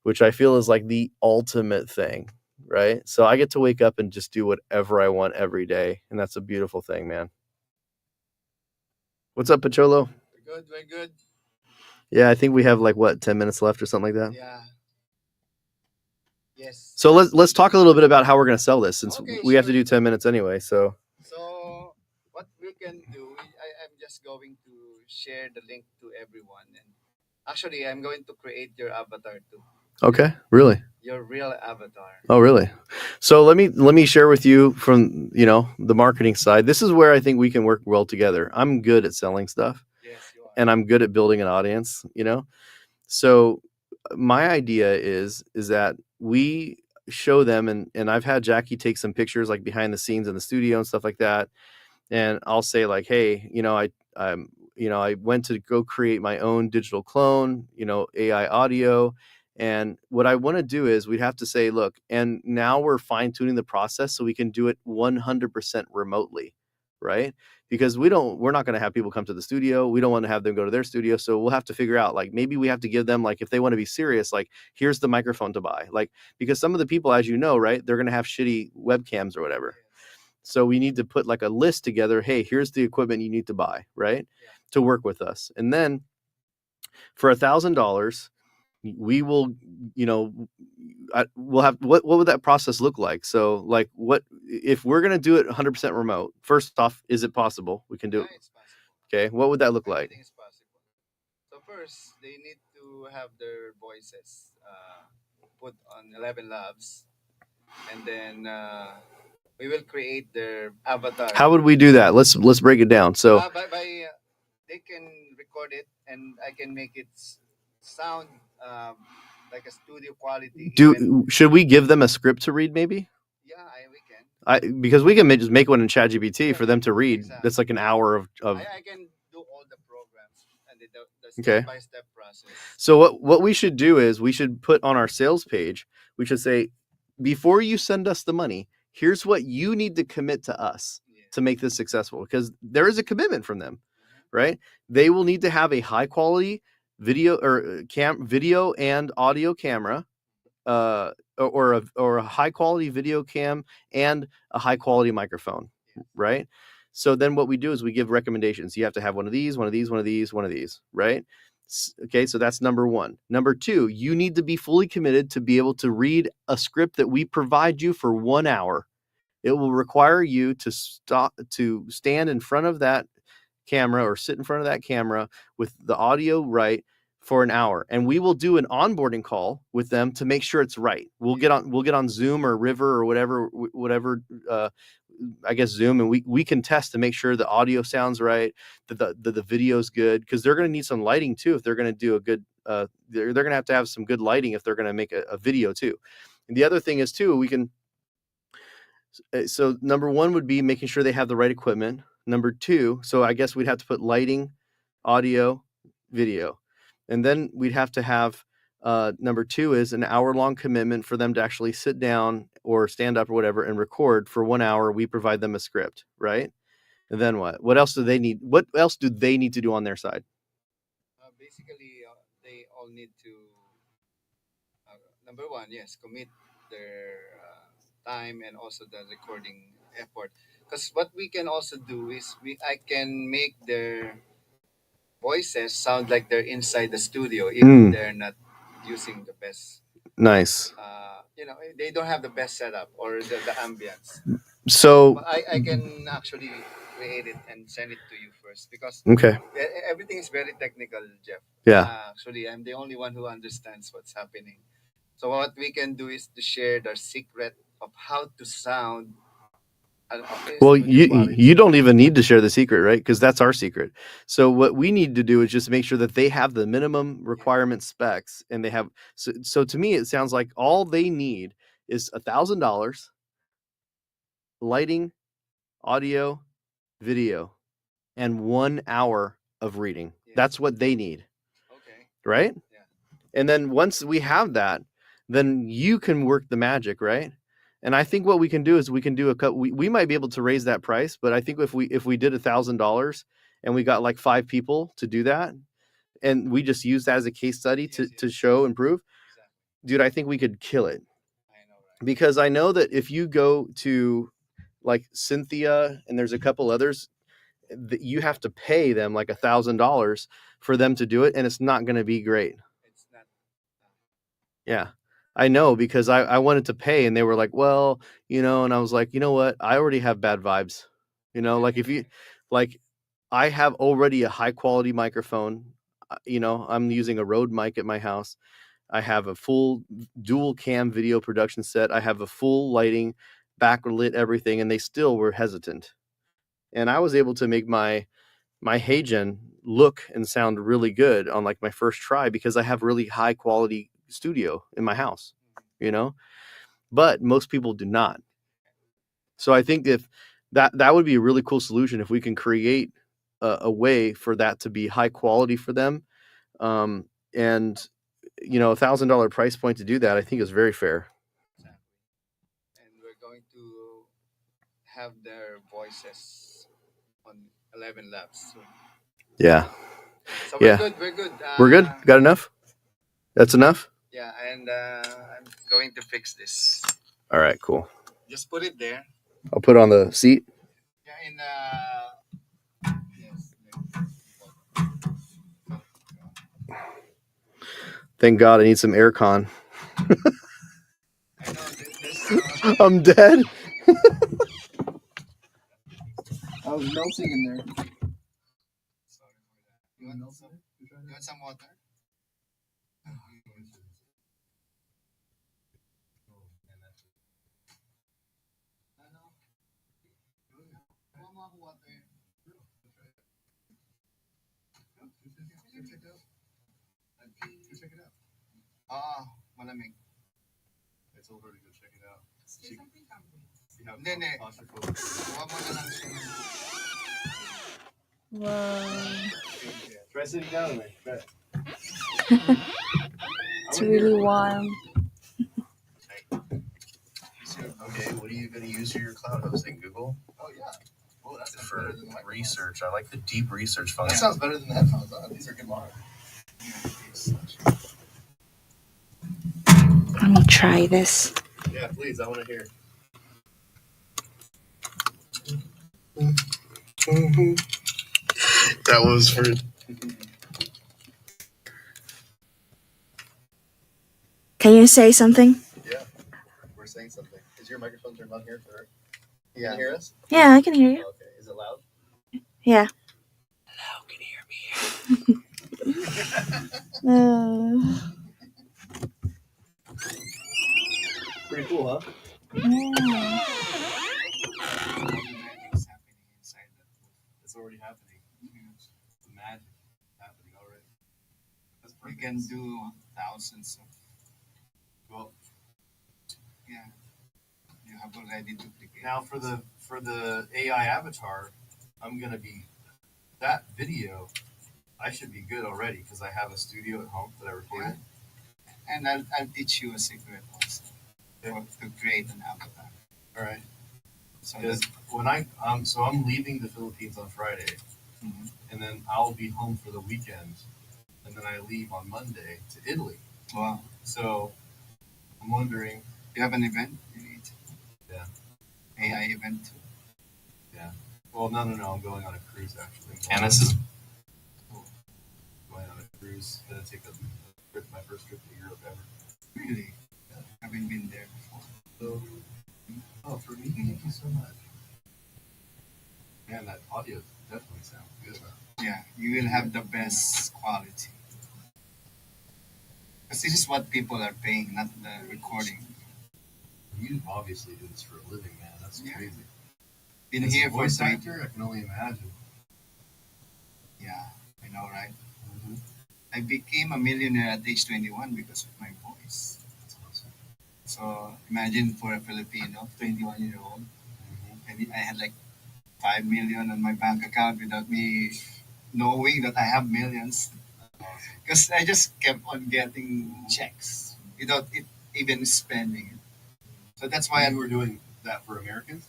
which I feel is like the ultimate thing, right? So I get to wake up and just do whatever I want every day, and that's a beautiful thing, man. What's up, Pacholo?
We're good.
Yeah, I think we have 10 minutes left or something like that.
Yeah. Yes.
So let's talk a little bit about how we're going to sell this, since
Okay,
we have to
sure.
do 10 minutes anyway. So
What we can do, I'm just going to share the link to everyone, and actually, I'm going to create your avatar too,
okay, really?
your real avatar.
Oh, really? So let me share with you from, the marketing side. This is where I think we can work well together. I'm good at selling stuff,
Yes, you are.
and I'm good at building an audience, So my idea is that we show them, and I've had Jackie take some pictures like behind the scenes in the studio and stuff like that. And I'll say like, hey, I went to go create my own digital clone, AI audio. And what I want to do is we'd have to say, look, and now we're fine tuning the process so we can do it 100% remotely, right? Because we're not going to have people come to the studio. We don't want to have them go to their studio. So we'll have to figure out, like, maybe we have to give them, like, if they want to be serious, like, here's the microphone to buy. Like, because some of the people, as you know, right, they're going to have shitty webcams or whatever. So we need to put like a list together. Hey, here's the equipment you need to buy, right?
Yeah.
To work with us. And then for $1,000, we will, we'll have, what would that process look like? So like, what, if we're going to do it 100% remote, first off, is it possible? We can do
Yeah,
it.
it's possible.
Okay. What would that look like?
Everything is possible. So first, they need to have their voices put on 11 Labs, and then we will create their avatar.
How would we do that? Let's break it down. So
They can record it, and I can make it sound like a studio quality.
Should we give them a script to read? Maybe.
Yeah, we can.
Because we can just make one in ChatGPT
Yeah,
for them to read.
exactly.
That's like an hour of.
I can do all the programs and the
Okay.
step-by-step process.
So what we should do is we should put on our sales page. We should say, before you send us the money, here's what you need to commit to us to make this successful, because there is a commitment from them, right? They will need to have a high quality video or video and audio camera, or a high quality video cam and a high quality microphone, right? So then what we do is we give recommendations. You have to have one of these, one of these, one of these, one of these, right? Okay, so that's number one. Number two, you need to be fully committed to be able to read a script that we provide you for 1 hour. It will require you to stand in front of that camera or sit in front of that camera with the audio right for an hour, and we will do an onboarding call with them to make sure it's right. We'll get on Zoom or River or whatever, I guess Zoom, and we can test to make sure the audio sounds right, that the video's good, because they're going to need some lighting too if they're going to do a good. They're going to have some good lighting if they're going to make a video too. And the other thing is too, we can. So number one would be making sure they have the right equipment. Number two, so I guess we'd have to put lighting, audio, video. And then we'd have to have, number two is an hour-long commitment for them to actually sit down or stand up or whatever and record for 1 hour. We provide them a script, right? And then what? What else do they need? What else do they need to do on their side?
Basically, they all need to, number one, yes, commit their time and also the recording effort. Because what we can also do is I can make their voices sound like they're inside the studio if they're not using the best.
Nice.
They don't have the best setup or the ambience.
So
But I can actually create it and send it to you first, because
okay.
everything is very technical, Jeff.
Yeah.
Actually, I'm the only one who understands what's happening. So what we can do is to share the secret of how to sound.
Well, you don't even need to share the secret, right? Because that's our secret. So what we need to do is just make sure that they have the minimum requirement specs, and they have. So to me, it sounds like all they need is $1,000, lighting, audio, video, and 1 hour of reading.
Yes.
That's what they need.
Okay.
Right?
Yeah.
And then once we have that, then you can work the magic, right? And I think what we can do is we can do we might be able to raise that price, but I think if we did $1,000 and we got like 5 people to do that, and we just use that as a case study to show and prove, dude, I think we could kill it.
I know, right?
Because I know that if you go to like Cynthia and there's a couple others, that you have to pay them like $1,000 for them to do it, and it's not going to be great.
It's not.
Yeah, I know, because I wanted to pay and they were like, well, and I was like, you know what? I already have bad vibes. Like if you, like, I have already a high quality microphone. I'm using a Rode mic at my house. I have a full dual cam video production set. I have a full lighting, backlit everything, and they still were hesitant. And I was able to make my HeyGen look and sound really good on like my first try, because I have really high quality studio in my house, but most people do not. So I think if that would be a really cool solution, if we can create a way for that to be high quality for them. And $1,000 price point to do that, I think is very fair.
Exactly. And we're going to have their voices on 11 Labs soon.
Yeah.
So we're good. We're good.
We're good. Got enough? That's enough?
Yeah, and I'm going to fix this.
All right, cool.
Just put it there.
I'll put it on the seat.
Yeah, yes.
Thank God, I need some air con.
I know this.
I'm dead. I was melting in there.
Sorry for that. You want some water? Check it out. malamig.
I told her to go check it out.
Say something comfy.
Hindi.
Claustrophobic.
Huwag mo na lang siya ng
Wow.
Try sitting down there.
It's really warm.
Okay, what are you going to use for your cloud hosting? Google?
Oh, yeah. Oh, that's
For research. I like the deep research
That
function.
sounds better than the headphones. Huh? These are good models.
Let me try this.
Yeah, please. I want to hear. That was for.
Can you say something?
Yeah. We're saying something. Is your microphone turned on here for? You can hear us?
Yeah, I can hear you.
Oh, okay. Is it loud?
Yeah.
Hello, can you hear me? Pretty cool, huh?
Yeah.
Magic's happening inside that.
It's already happening. The magic happening already. That's
We
perfect.
can do thousands of.
Well,
Yeah. You have already duplicated.
now for the AI avatar, I'm gonna be that video. I should be good already because I have a studio at home that I recorded.
And I'll teach you a secret also. To create an avatar.
All right.
So
Because when I'm leaving the Philippines on Friday,
Mhm.
and then I'll be home for the weekend, and then I leave on Monday to Italy.
Wow.
So I'm wondering.
You have an event you need?
Yeah.
AI event.
Well, no. I'm going on a cruise actually. And this is going on a cruise. Gonna take my first trip to Europe ever.
Really? Haven't been there before.
So, for me, thank you so much. Man, that audio definitely sounds good.
Yeah, you will have the best quality. Because this is what people are paying, not the recording.
You obviously do this for a living, man. That's
Yeah.
crazy.
Been
As a
here for
voice
3.
actor, I can only imagine.
Yeah, I know, right?
Mm-hmm.
I became a millionaire at age 21 because of my voice.
That's awesome.
So imagine for a Filipino, 21-year-old,
Mm-hmm.
and I had like 5 million on my bank account without me knowing that I have millions.
Awesome.
Because I just kept on getting checks without it even spending it. So that's why
You were doing that for Americans?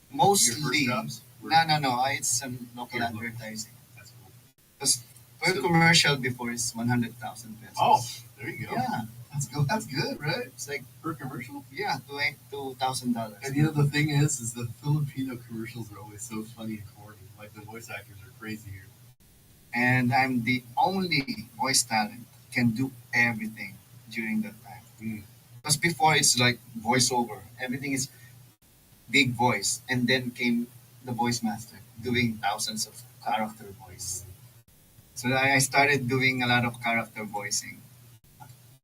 Your
mostly.
first jobs?
No. It's some local
Here, look.
advertising.
That's cool.
Because per commercial before is 100,000 pesos.
Oh, there you go.
Yeah,
That's good. That's good, right?
it's like
For a commercial?
yeah, $2,000.
And you know the thing is the Filipino commercials are always so funny and corny. Like the voice actors are crazy here.
And I'm the only voice talent can do everything during that time.
Mm.
Because before it's like voiceover, everything is big voice, and then came the voice master doing thousands of character voice. So I started doing a lot of character voicing,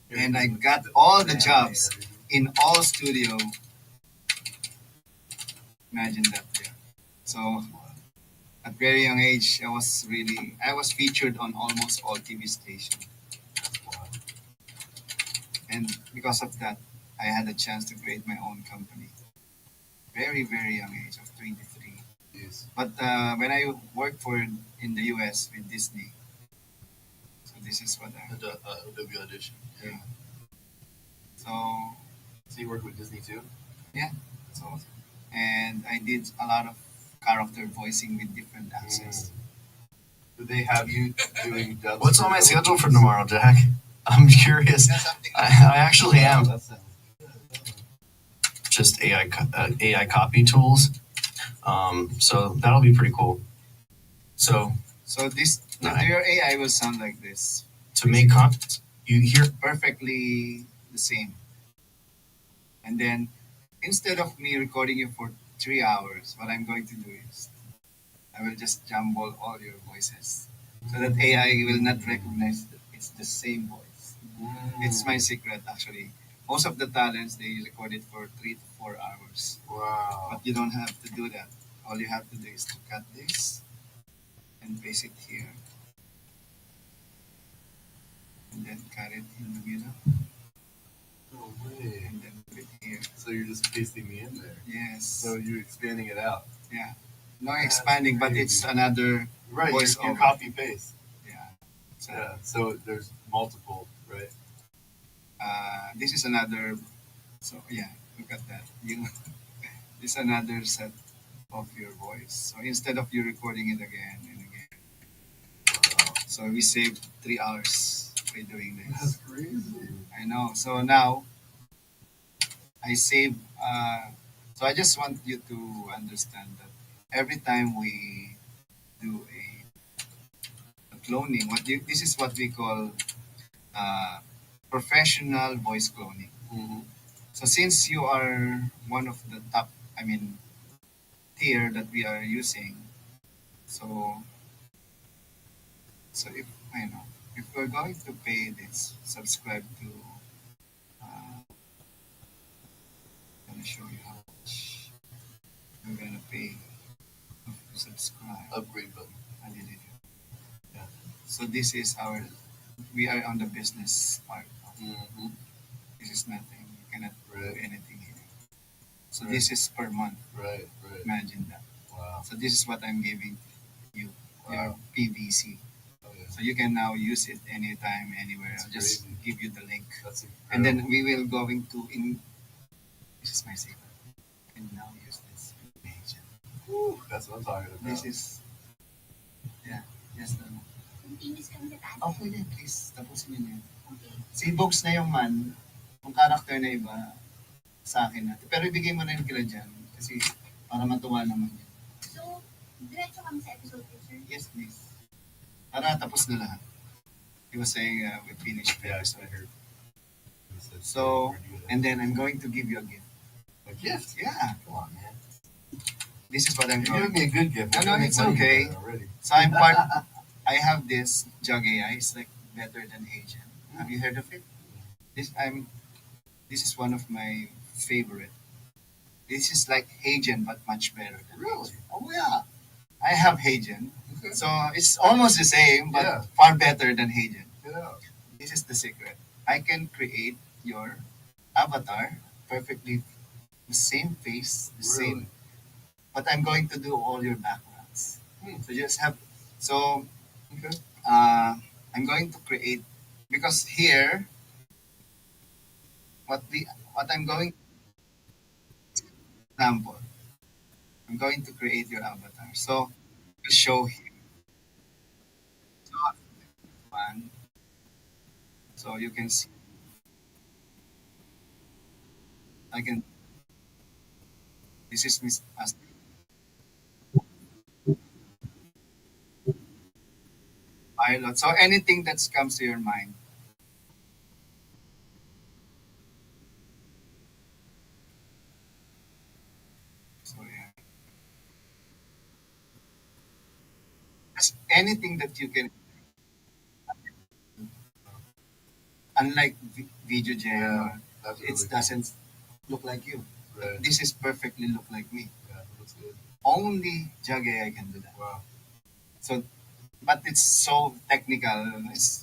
and I got all the jobs in all studio. Imagine that. Yeah. So at very young age, I was featured on almost all TV stations, and because of that, I had a chance to create my own company. Very very young age of 23.
Yes.
But when I worked for in the US with Disney, so this is what I.
The OW audition.
Yeah. So
So you work with Disney too?
Yeah.
That's awesome.
and I did a lot of character voicing with different accents.
Do they have you doing dubs?
What's
for
on my
Philippines?
schedule for tomorrow, Jack? I'm curious.
Is that something?
I actually am.
That sounds good.
Just AI copy tools. So that'll be pretty cool. So
So this
Nice.
your AI will sound like this,
to make you hear
perfectly the same. And then instead of me recording you for 3 hours, what I'm going to do is I will just jumble all your voices so that AI will not recognize that it's the same voice. It's my secret actually. Most of the talents they record it for 3 to 4 hours,
Wow.
but you don't have to do that. All you have to do is to cut this and paste it here, and then cut it in the middle.
No way.
and then put it here.
So you're just pasting me in there.
Yes.
So you're expanding it out.
Yeah. No
That's
expanding, but
crazy.
it's another
Right.
voice
You
over.
copy paste.
Yeah. So,
Yeah. So there's multiple. Right.
this is another. So yeah, look at that. You. This is another set of your voice. So instead of you recording it again and again,
Wow.
so we saved 3 hours by doing
That's
this.
crazy.
I know. So now I save. So I just want you to understand that every time we do a cloning, this is what we call uh, professional voice cloning.
Mm-hmm.
So since you are one of the top, I mean, tier that we are using, so if I know if we're going to pay this, subscribe to. I'm gonna show you how much we're gonna pay to subscribe.
Upgrade button.
I did it.
Yeah.
So this is our. We are on the business part.
Mm-hmm.
This is nothing. You cannot
Right.
do anything here. So
Right.
this is per month.
Right. Right.
Imagine that.
Wow.
So this is what I'm giving you. Your
Wow.
PVC.
Oh, yeah.
So you can now use it anytime, anywhere.
That's
I'll just
crazy.
give you the link.
That's incredible.
And then we will going to in. This is my secret. And now use this page.
Whew, that's what I'm talking about.
This is. Yeah. Yes. No.
Continuous kami sa taas.
Oh, pwede. Please. Tapusin niyo na yun.
Okay.
Si Box na yung man. Yung character na iba sa akin natin. Pero ibigay mo na yung kila dyan. Kasi para matuwa naman yun.
So, diretso kami sa episode 2, sir.
Yes, please. Para tapos na lahat. He was saying we finished the
Yeah, I
episode.
heard. It said,
So,
we're doing it.
and then I'm going to give you a gift.
A gift?
Yeah.
Come on, man.
This is what I'm
You're
going
giving me a good gift.
No,
I'm
no,
gonna
it's
make money
okay.
with it already.
So I'm part. I have this Jug AI. It's like better than Agent. Have you heard of it? This is one of my favorite. This is like Hagen but much better. Than
Really?
Hagen. Oh yeah. I have Hagen.
Okay.
So it's almost the same but
Yeah.
far better than Hagen.
Yeah.
This is the secret. I can create your avatar perfectly the same face, the
Really?
same but I'm going to do all your backgrounds. So just have so
Okay.
I'm going to create because here what I'm going example I'm going to create your avatar. So to show here. So one. So you can see I can this is Miss as pilot. So anything that comes to your mind. So yeah. Just anything that you can unlike video jam
Yeah. That's
it
really
doesn't look like you.
cool. Right.
This is perfectly look like me.
Yeah, that's good.
Only Jug AI can do that.
Wow.
So, but it's so technical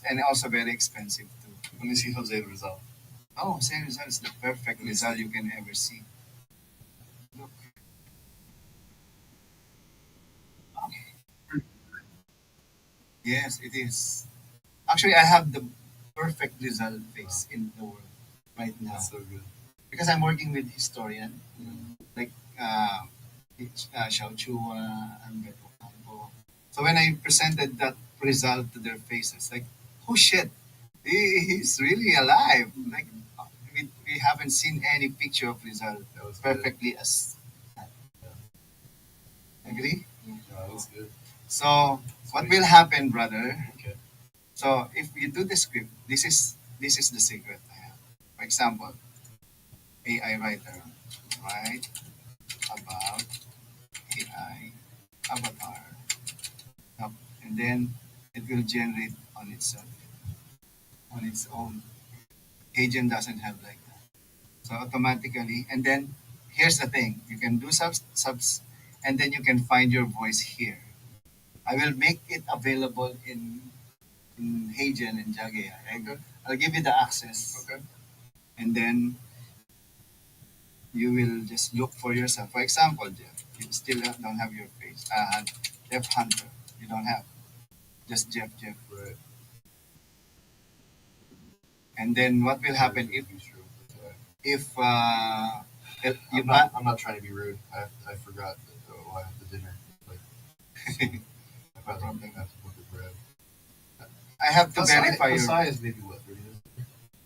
and also very expensive too.
Let me see Jose the result.
Oh, same result is the perfect result you can ever see. Look. Yes, it is. Actually, I have the perfect result face in the world right now
That's so good.
because I'm working with historian like Xiao Chua and Beto Campo. So when I presented that result to their faces, like, oh shit, he's really alive. Like we haven't seen any picture of result
That was good.
perfectly as that. Agree?
Yeah, that was good.
So what will happen, brother?
Okay.
So if you do the script, this is the secret I have. For example, AI writer, write about AI avatar, Yup. And then it will generate on itself, on its own. Agent doesn't have like that. So automatically, and then here's the thing: you can do subs, and then you can find your voice here. I will make it available in Hagen and Jage.
Okay.
I'll give you the access.
Okay.
and then you will just look for yourself. For example, Jeff, you still don't have your face. Jeff Hunter, you don't have. Just Jeff.
Right.
And then what will happen if
Bistro. Yeah.
you
I'm not trying to be rude. I forgot that I have the dinner. Like, I forgot something. I have to book the bread.
I have to verify your.
Pasai is maybe what 30 minutes.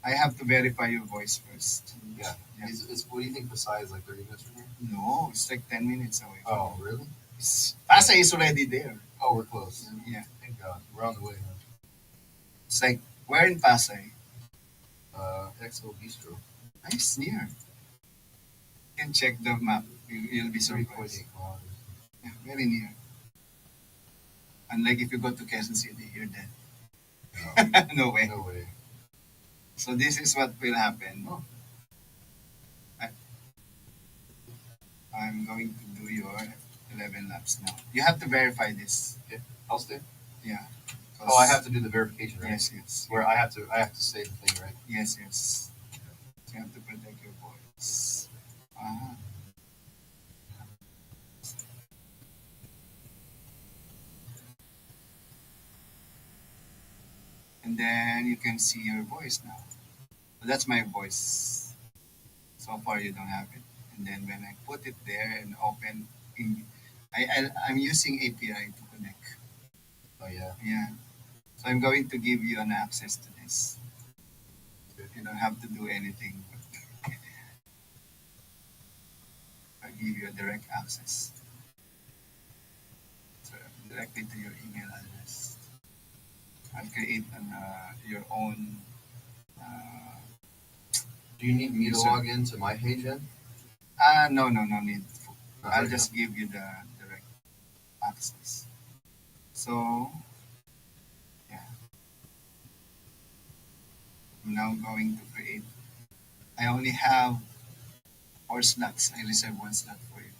I have to verify your voice first.
Yeah.
Yeah.
What do you think Pasai is like 30 minutes from here?
No, it's like 10 minutes away.
Oh, really?
Pasay is already there.
Oh, we're close.
Yeah.
Thank God. We're on the way.
It's like, we're in Pasay.
XO Bistro.
Nice, near. You can check the map. You'll be
3.8
surprised.
kilometers.
Yeah, very near. Unlike if you go to Quezon City, you're dead. No way.
No way.
So this is what will happen.
Oh.
I'm going to do your 11 laps now. You have to verify this.
I'll stay.
Yeah.
Oh, I have to do the verification, right?
Yes.
Where I have to say the thing, right?
Yes. So you have to protect your voice. And then you can see your voice now. So that's my voice. So far you don't have it. And then when I put it there and open, I'm using API to connect.
Oh yeah.
Yeah. So I'm going to give you an access to this. You don't have to do anything. I'll give you a direct access. So directly to your email address. I'll create your own.
Do you need me to
Sir.
log into my page then?
No need. I'll
Okay.
just give you the direct access. So, yeah. I'm now going to create. I only have 4 slots. I reserve 1 slot for you.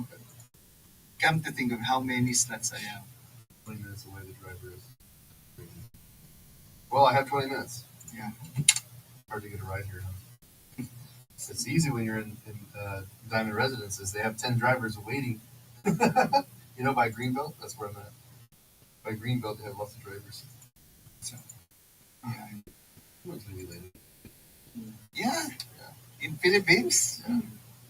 Okay.
Come to think of how many slots I have.
20 minutes away the driver is. Well, I have 20 minutes.
Yeah.
Hard to get a ride here. Huh? It's easy when you're in Diamond Residences. They have 10 drivers waiting. You know, by Greenbelt, that's where I'm at. By Greenbelt, they have lots of drivers.
So, yeah.
Who's gonna be late?
Yeah.
Yeah.
In Philippines,
Yeah.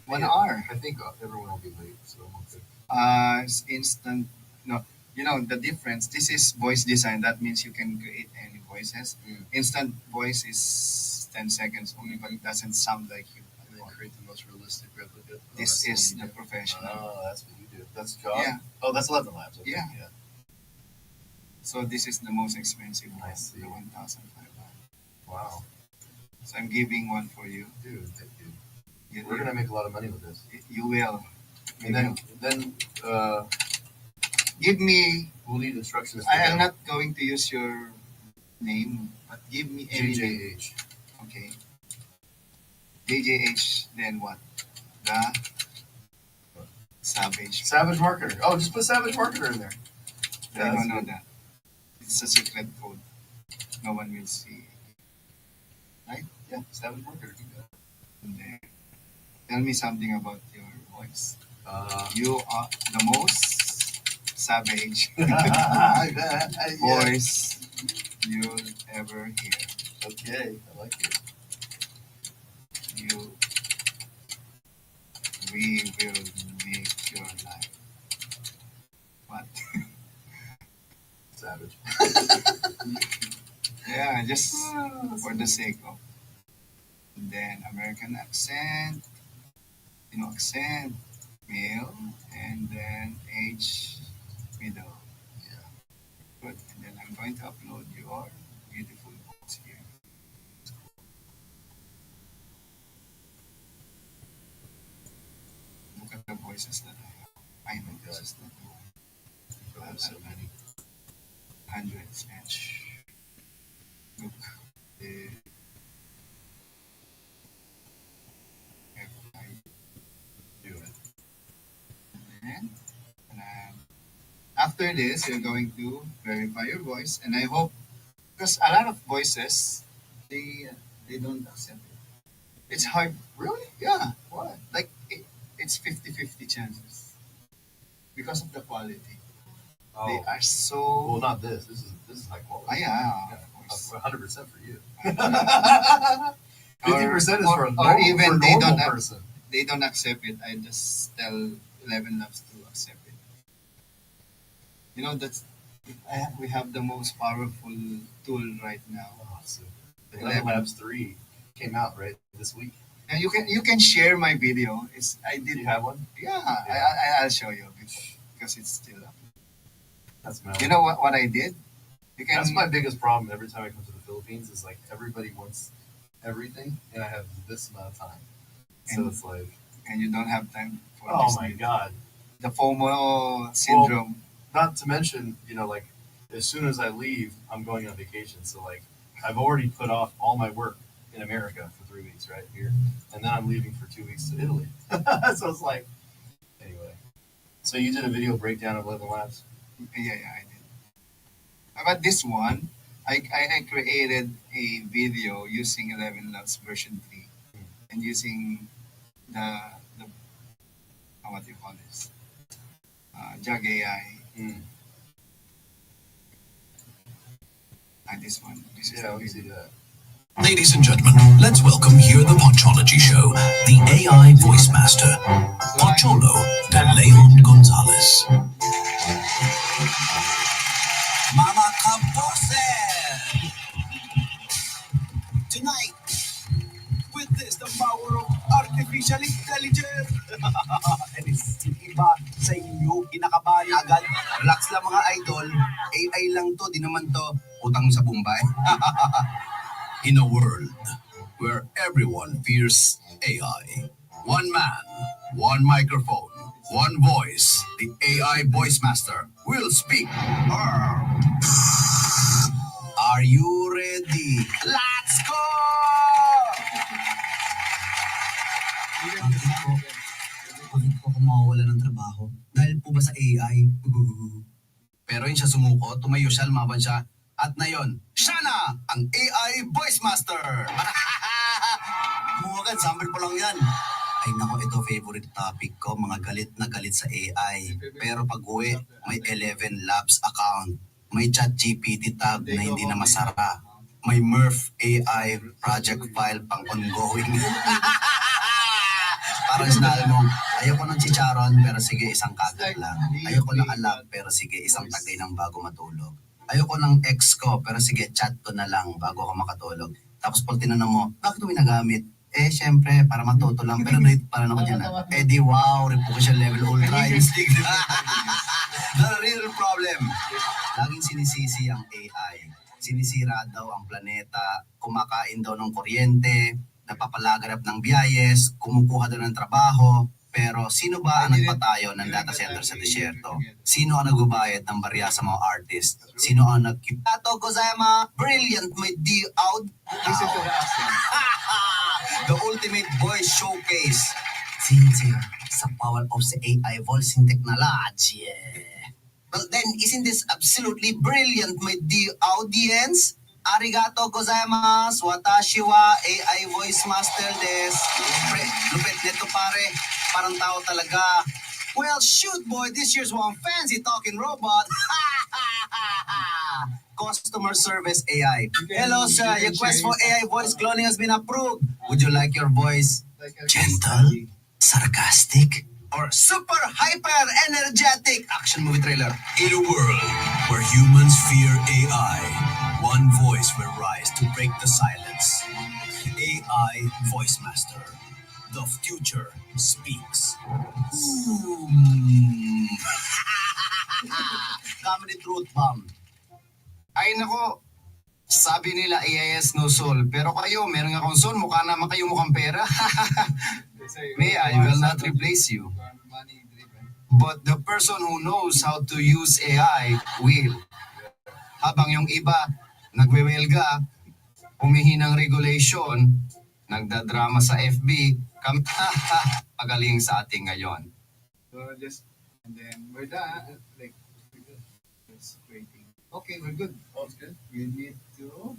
1
Yeah.
hour.
I think everyone will be late, so I'm okay.
It's instant. No, you know the difference. This is voice design. That means you can create any voices.
Mm.
Instant voice is 10 seconds only, but it doesn't sound like you.
And then create the most realistic replica.
This
that's
is
what
the
you do.
professional.
Oh, that's what you do. That's job.
Yeah.
Oh, that's 11 labs. Okay.
Yeah. So this is the most expensive
I
one,
see.
the 1,500.
Wow,
So I'm giving one for you.
dude, thank you.
You,
We're gonna make a lot of money with this.
you will.
And then
Give me.
we'll need instructions. For
I am
them.
not going to use your name, but give me any name.
JJH.
Okay. JJH, then what? The Savage.
Savage Marketer. Oh, just put Savage Marketer in there.
I
Yeah,
don't
that's
know
good.
that. It's a secret code. No one will see. Right?
Yeah, Savage Marketer. You got it.
And then, tell me something about your voice.
Uh,
You are the most savage
I bet. Yeah.
voice you'll ever hear.
Okay, I like it.
We will make your life. What?
Savage.
Yeah, just for the sake of. And then American accent, accent, male, and then age, middle.
Yeah.
Good. And then I'm going to upload your beautiful voice here. Look at the voices that I have. I know this is not the one.
I have so many.
Hundreds, man. Look. The I
Do it.
and after this, you're going to verify your voice, and I hope because a lot of voices they don't accept it. It's hard.
Really?
Yeah,
Why?
like it's 50-50 chances because of the quality. They
Oh,
are so.
well, not this. This is high quality.
Ah, yeah, of course.
100% for you.
Or-
50% is
or-
for a
or
normal,
even
for a
they
normal
don't have-
person.
They don't accept it. I just tell 11 Labs to accept it. You know we have the most powerful tool right now.
Oh, so the 11 Labs 3 came out right this week.
And you can share my video. I
Do
did
you have one?
yeah. I'll show you because it's still up.
That's my
You know what I did? You can.
That's my biggest problem every time I come to the Philippines is like everybody wants everything and I have this amount of time. So
And-
it's like,
and you don't have time for
oh
this.
my God.
The FOMO syndrome.
Not to mention, like as soon as I leave, I'm going on vacation. So like I've already put off all my work in America for 3 weeks right here. And then I'm leaving for 2 weeks to Italy. So it's like, anyway. So you did a video breakdown of 11 Labs?
Yeah, I did. But this one, I created a video using 11 Labs version 3 and using the what do you call this? Jag AI.
Mm.
And this one. This is
Yeah,
the
we
video.
see that.
Ladies and gentlemen, let's welcome here the Ponchology Show, the AI voice master, Poncholo de Leon Gonzalez. Mama Kaposen! Tonight, with this, the power of artificial intelligence. And it's iba sa inyo, kinakabahan agad. Relax lang mga idol, AI lang to, di naman to utang sa Bombay. In a world where everyone fears AI, one man, one microphone, one voice, the AI voice master will speak. Are you ready? Let's go! Bakit po ako mawawala ng trabaho? Dahil po ba sa AI? Pero yun siya sumuko, tumayo siya, lumaban siya. At na yun, siya na ang AI Voice Master! Muwagan, sample po lang yan. Ay nako, ito favorite topic ko, mga galit na galit sa AI. Pero pag uwi, may 11 Labs account. May ChatGPT tab na hindi na masara. May Murph AI project file pang ongoing. Parang sinabi mo, ayoko ng chicharon pero sige isang kagat lang. Ayoko ng alak pero sige isang tagay ng bago matulog. Ayoko ng ex ko pero sige chat ko na lang bago ako makatulog. Tapos pag tinanong mo, bakit mo ginagamit? Eh syempre para matuto lang pero late pa rin ako dyan. Eh di wow, reputation level ultra instinct. The real problem. Laging sinisisi ang AI. Sinisira daw ang planeta, kumakain daw ng kuryente, napapalaganap ng biyayes, kumukuha daw ng trabaho. Pero sino ba ang nagpatayo ng data center sa desierto? Sino ang nagbabayad ng barya sa mga artist? Sino ang Tato gozaimasu, brilliant may di-out.
Listen to the accent.
The ultimate voice showcase. Sincere sa power of the AI voicing technology. Well then, isn't this absolutely brilliant, my dear audience? Arigato gozaimasu, watashi wa AI voice master desu. Pre, lupit nito pare, parang tao talaga. Well, shoot boy, this year's one fancy talking robot. Customer service AI. Hello sir, your quest for AI voice cloning has been approved. Would you like your voice gentle, sarcastic, or super hyper energetic action movie trailer? In a world where humans fear AI, one voice will rise to break the silence. AI Voice Master. The future speaks. Comedy Truth Bomb. Ay nako, sabi nila AIS no soul. Pero kayo, meron nga console, mukha naman kayo mukhang pera. May I will not replace you.
Money driven.
But the person who knows how to use AI will. Habang yung iba, nagwewelga, humihinang regulation, nagdadrama sa FB, kami pagaling sa ating ngayon.
So and then we're done. Like we're good. Just waiting. Okay, we're good.
Oh, it's good.
You need to.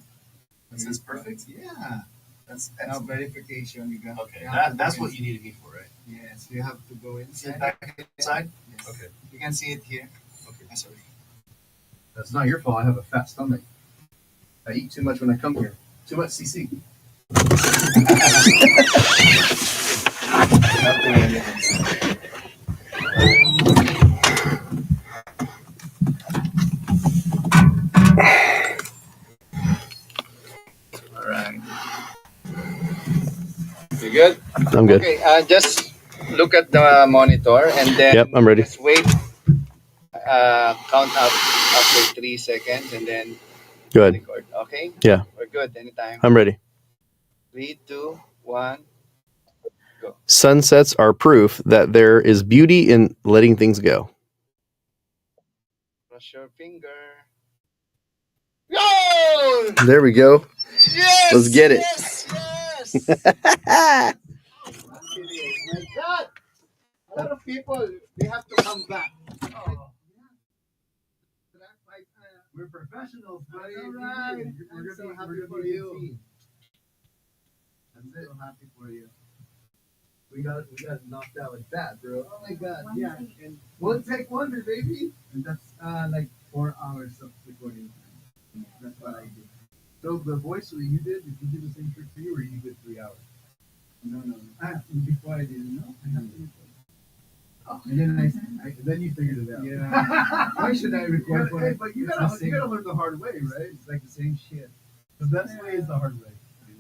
This is perfect.
Yeah.
That's
Now
excellent.
verification. You got.
Okay,
you have to
that's
go
what you needed me for, right?
Yes, you have to go
Sit
inside.
back inside.
Yes.
Okay.
You can see it here.
Okay.
Sorry.
That's not your fault. I have a fat stomach. I eat too much when I come here. Too much CC.
All right. You good?
I'm good.
Okay. Just look at the monitor and then
Yep, I'm ready.
just wait. Count up after 3 seconds and then
Good.
record. Okay.
Yeah,
We're good. Anytime.
I'm ready.
3, 2, 1.
Sunsets are proof that there is beauty in letting things go.
Cross your finger. Yo!
There we go.
Yes!
Let's get it.
Yes! Yes! My God! A lot of people, they have to come back.
We're professionals, buddy.
All right. I'm so happy for you.
I'm so happy for you. We got knocked out like that, bro.
Oh my God! Yeah, and
One take wonder, baby.
and that's like 4 hours of recording time. That's what I did.
So the voice that you did you do the same trick for you, or you did 3 hours?
No. Before I didn't know, I have to record.
Oh.
And then
Then you figured it out.
yeah. Why should I record for
Hey,
it?
but you
It's
gotta
the same.
learn the hard way, right?
It's like the same shit.
The best way is the hard way,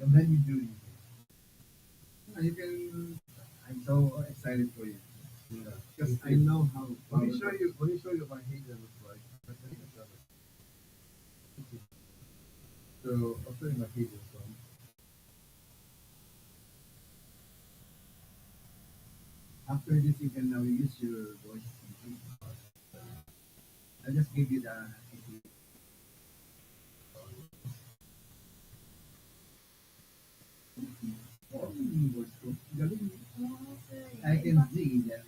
and then you do it easy.
You can. I'm so excited for you
Yeah.
because I know how.
Let me show you what my hater looks like. So I'll show you my hater phone.
After this, you can now use your voice. I just give you the. I can see that.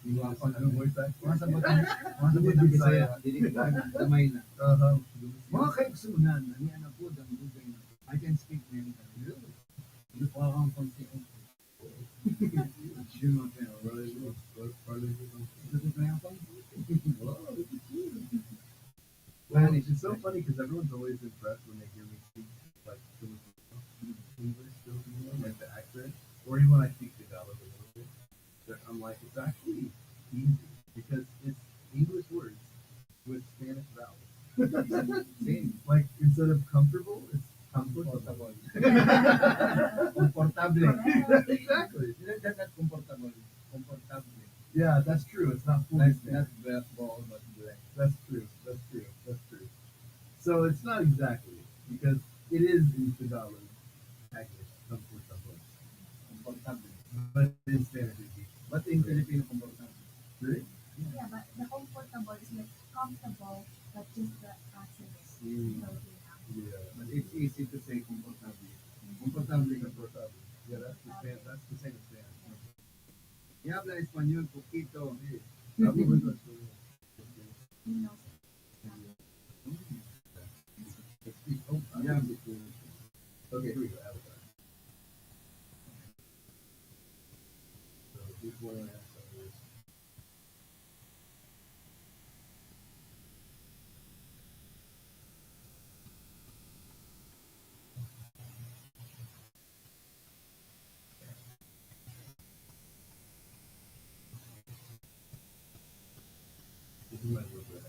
You want to do voice acting?
Once abot ng Bisaya, dili ko gamay na. Mga kaigsunan, ani anak po ang dugay na. I can speak many times. Hindi ko akong konti. Shuma pero.
Well, it's so funny because everyone's always impressed when they hear me speak like English, like the accent, or even when I speak Tagalog a little bit. But I'm like, it's actually easy because it's English words with Spanish vowels.
Same.
Like instead of comfortable, it's comfortable.
Comfortable.
Exactly.
That's not comfortable. Comfortable.
Yeah, that's true. It's not full.
That's ball, but black.
That's true. That's true. That's true. So it's not exactly because it is in Tagalog, English, comfortable,
Comfortable.
but in Spanish it's easy.
But in Filipino, comfortable.
Really?
Yeah, but the comfortable is like comfortable, but just the accent is
Mm.
loading out.
Yeah.
But it's easy to say comfortable. Comfortable.
Comfortable. Yeah, that's the same as Spanish.
Y habla español poquito.
Hablo muy bien español.
You know,
Yeah.
Okay, here we go. Avatar. So here's one I asked others. This is my little bit.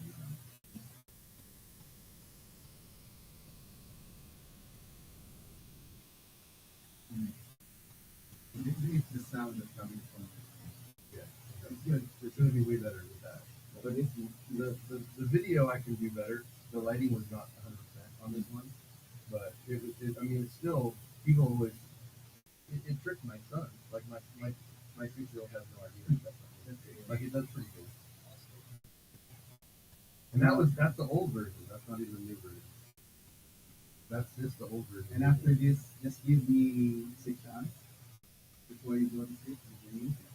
It's the sound that's coming from it.
Yeah, it's good. It's going to be way better with that. But it's, the video I can do better. The lighting was not 100% on this one, but I mean, it's still people always. It tricked my son. Like my 6-year-old has no idea. Like it does pretty good. And that's the old version. That's not even the new version. That's just the old version.
And after this, just give me 6 hours before you go to sleep. You can use it.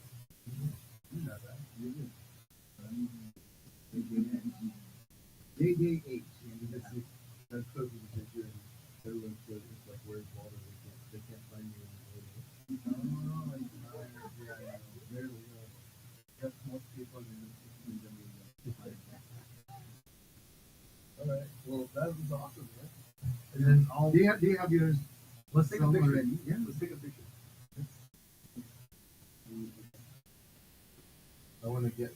You know that.
You will.
Do you have yours? Let's take a picture.
Already?
Yeah, let's take a picture. I want to get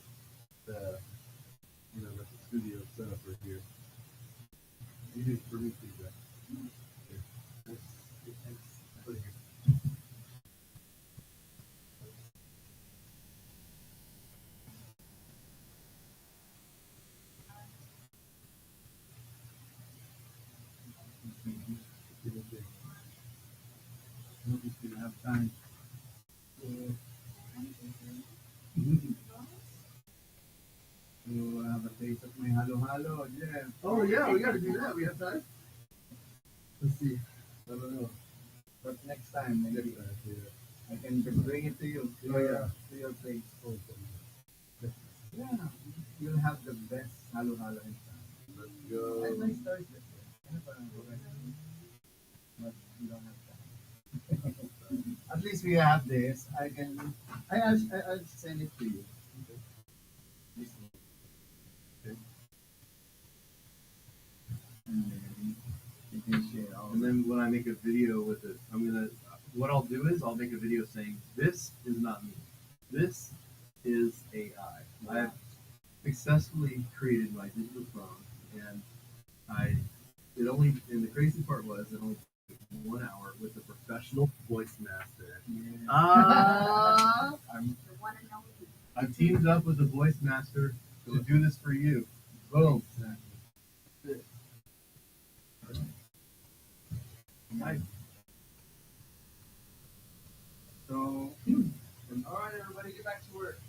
the, like the studio set up right here. You do for me, please, Jack. Here. Put it here.
Nobody's gonna have time. To have a taste of my halo-halo. Yeah.
Oh yeah, we gotta do that. We have time.
Let's see.
I don't know.
But next time, maybe
Next time, yeah.
I can just bring it to you.
Oh, yeah.
To your place. Yeah. You'll have the best halo-halo in town.
Let's
I
go.
have my stories with you. Ano ba? But you don't have time. At least we have this. I'll send it to you. This one.
Okay.
And then you can share all.
And then when I make a video with it, what I'll do is I'll make a video saying, this is not me. This is AI. I have successfully created my digital phone, and and the crazy part was it only took 1 hour with a professional voice master.
Yeah.
I'm
The one and only.
I teamed up with a voice master to do this for you. Boom.
Exactly.
Nice.
So, all right, everybody, get back to work.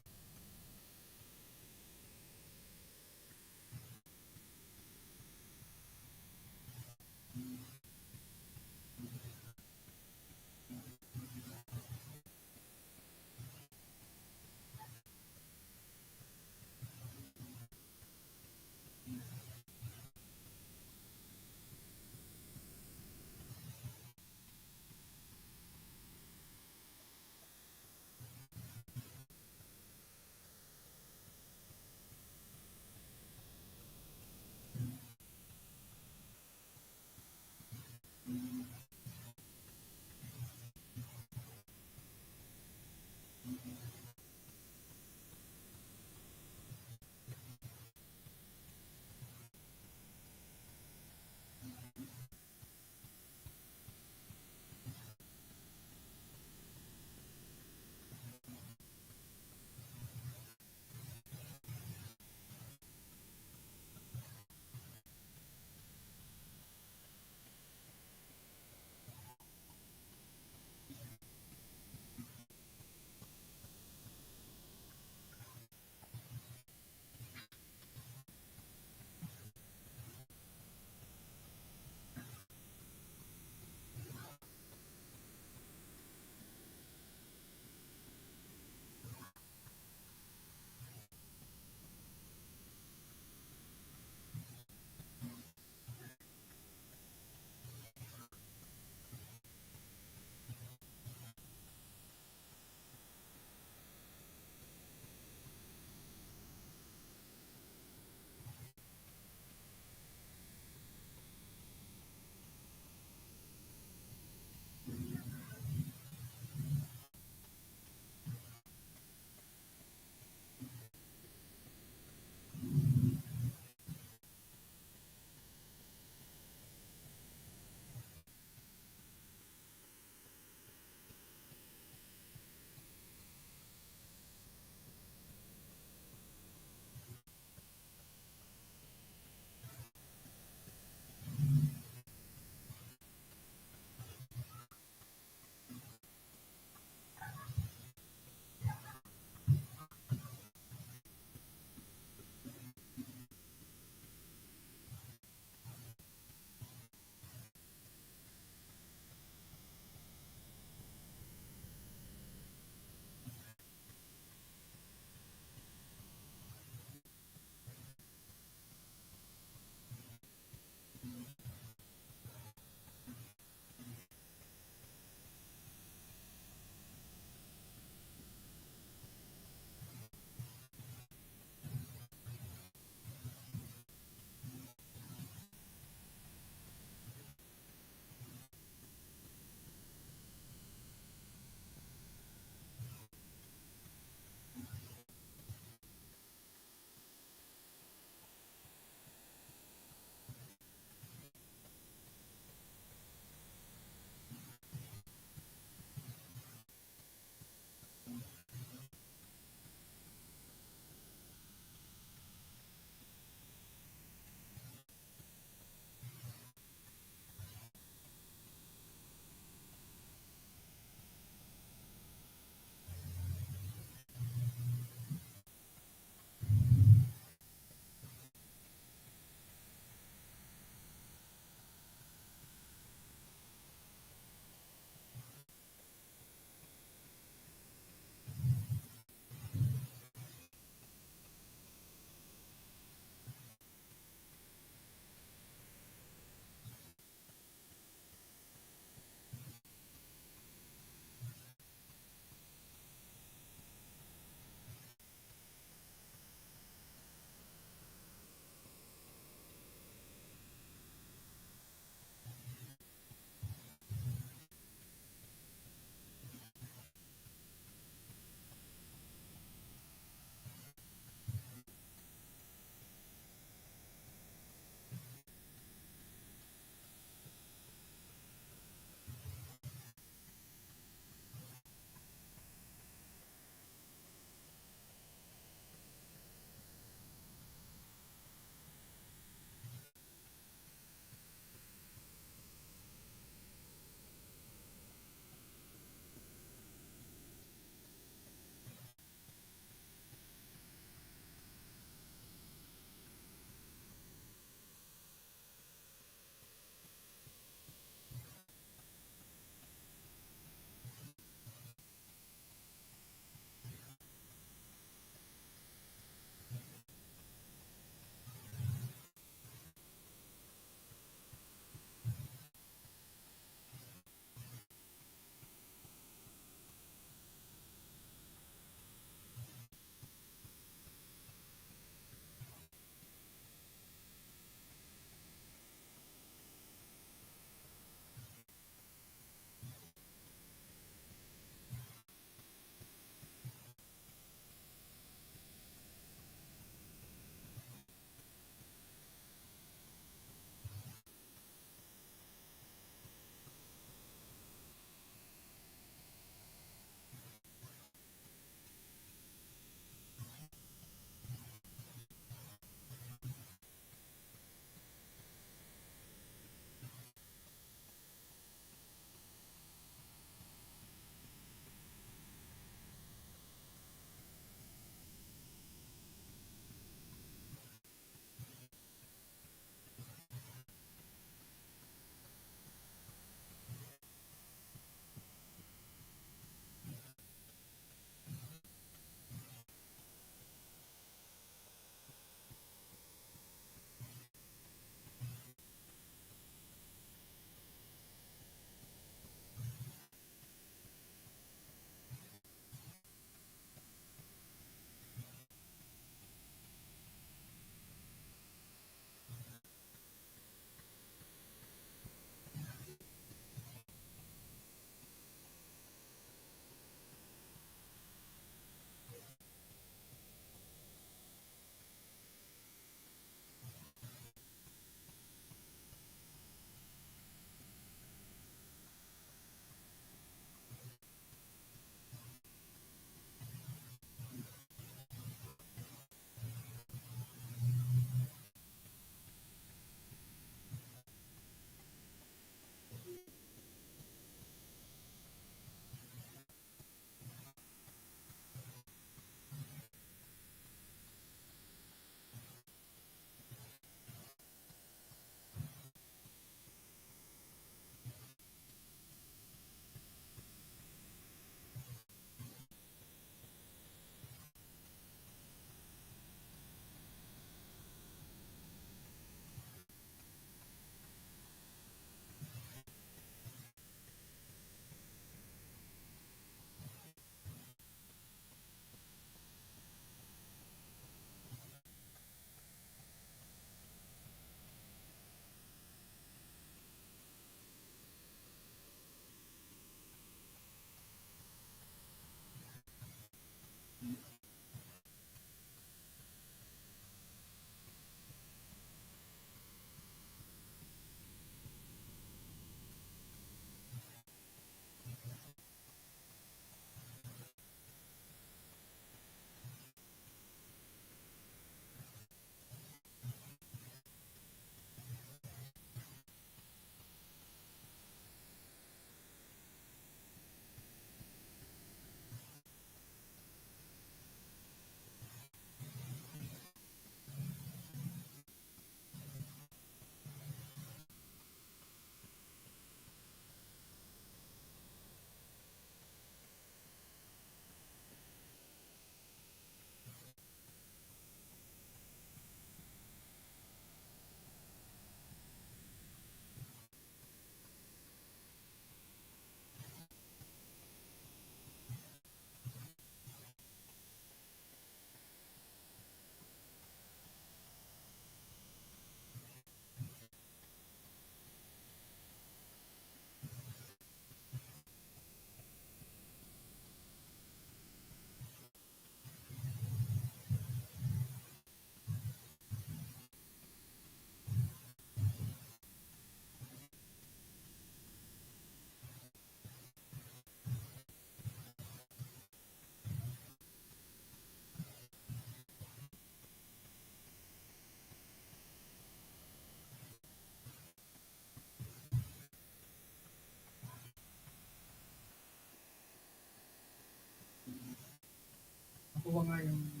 nakuha nga yung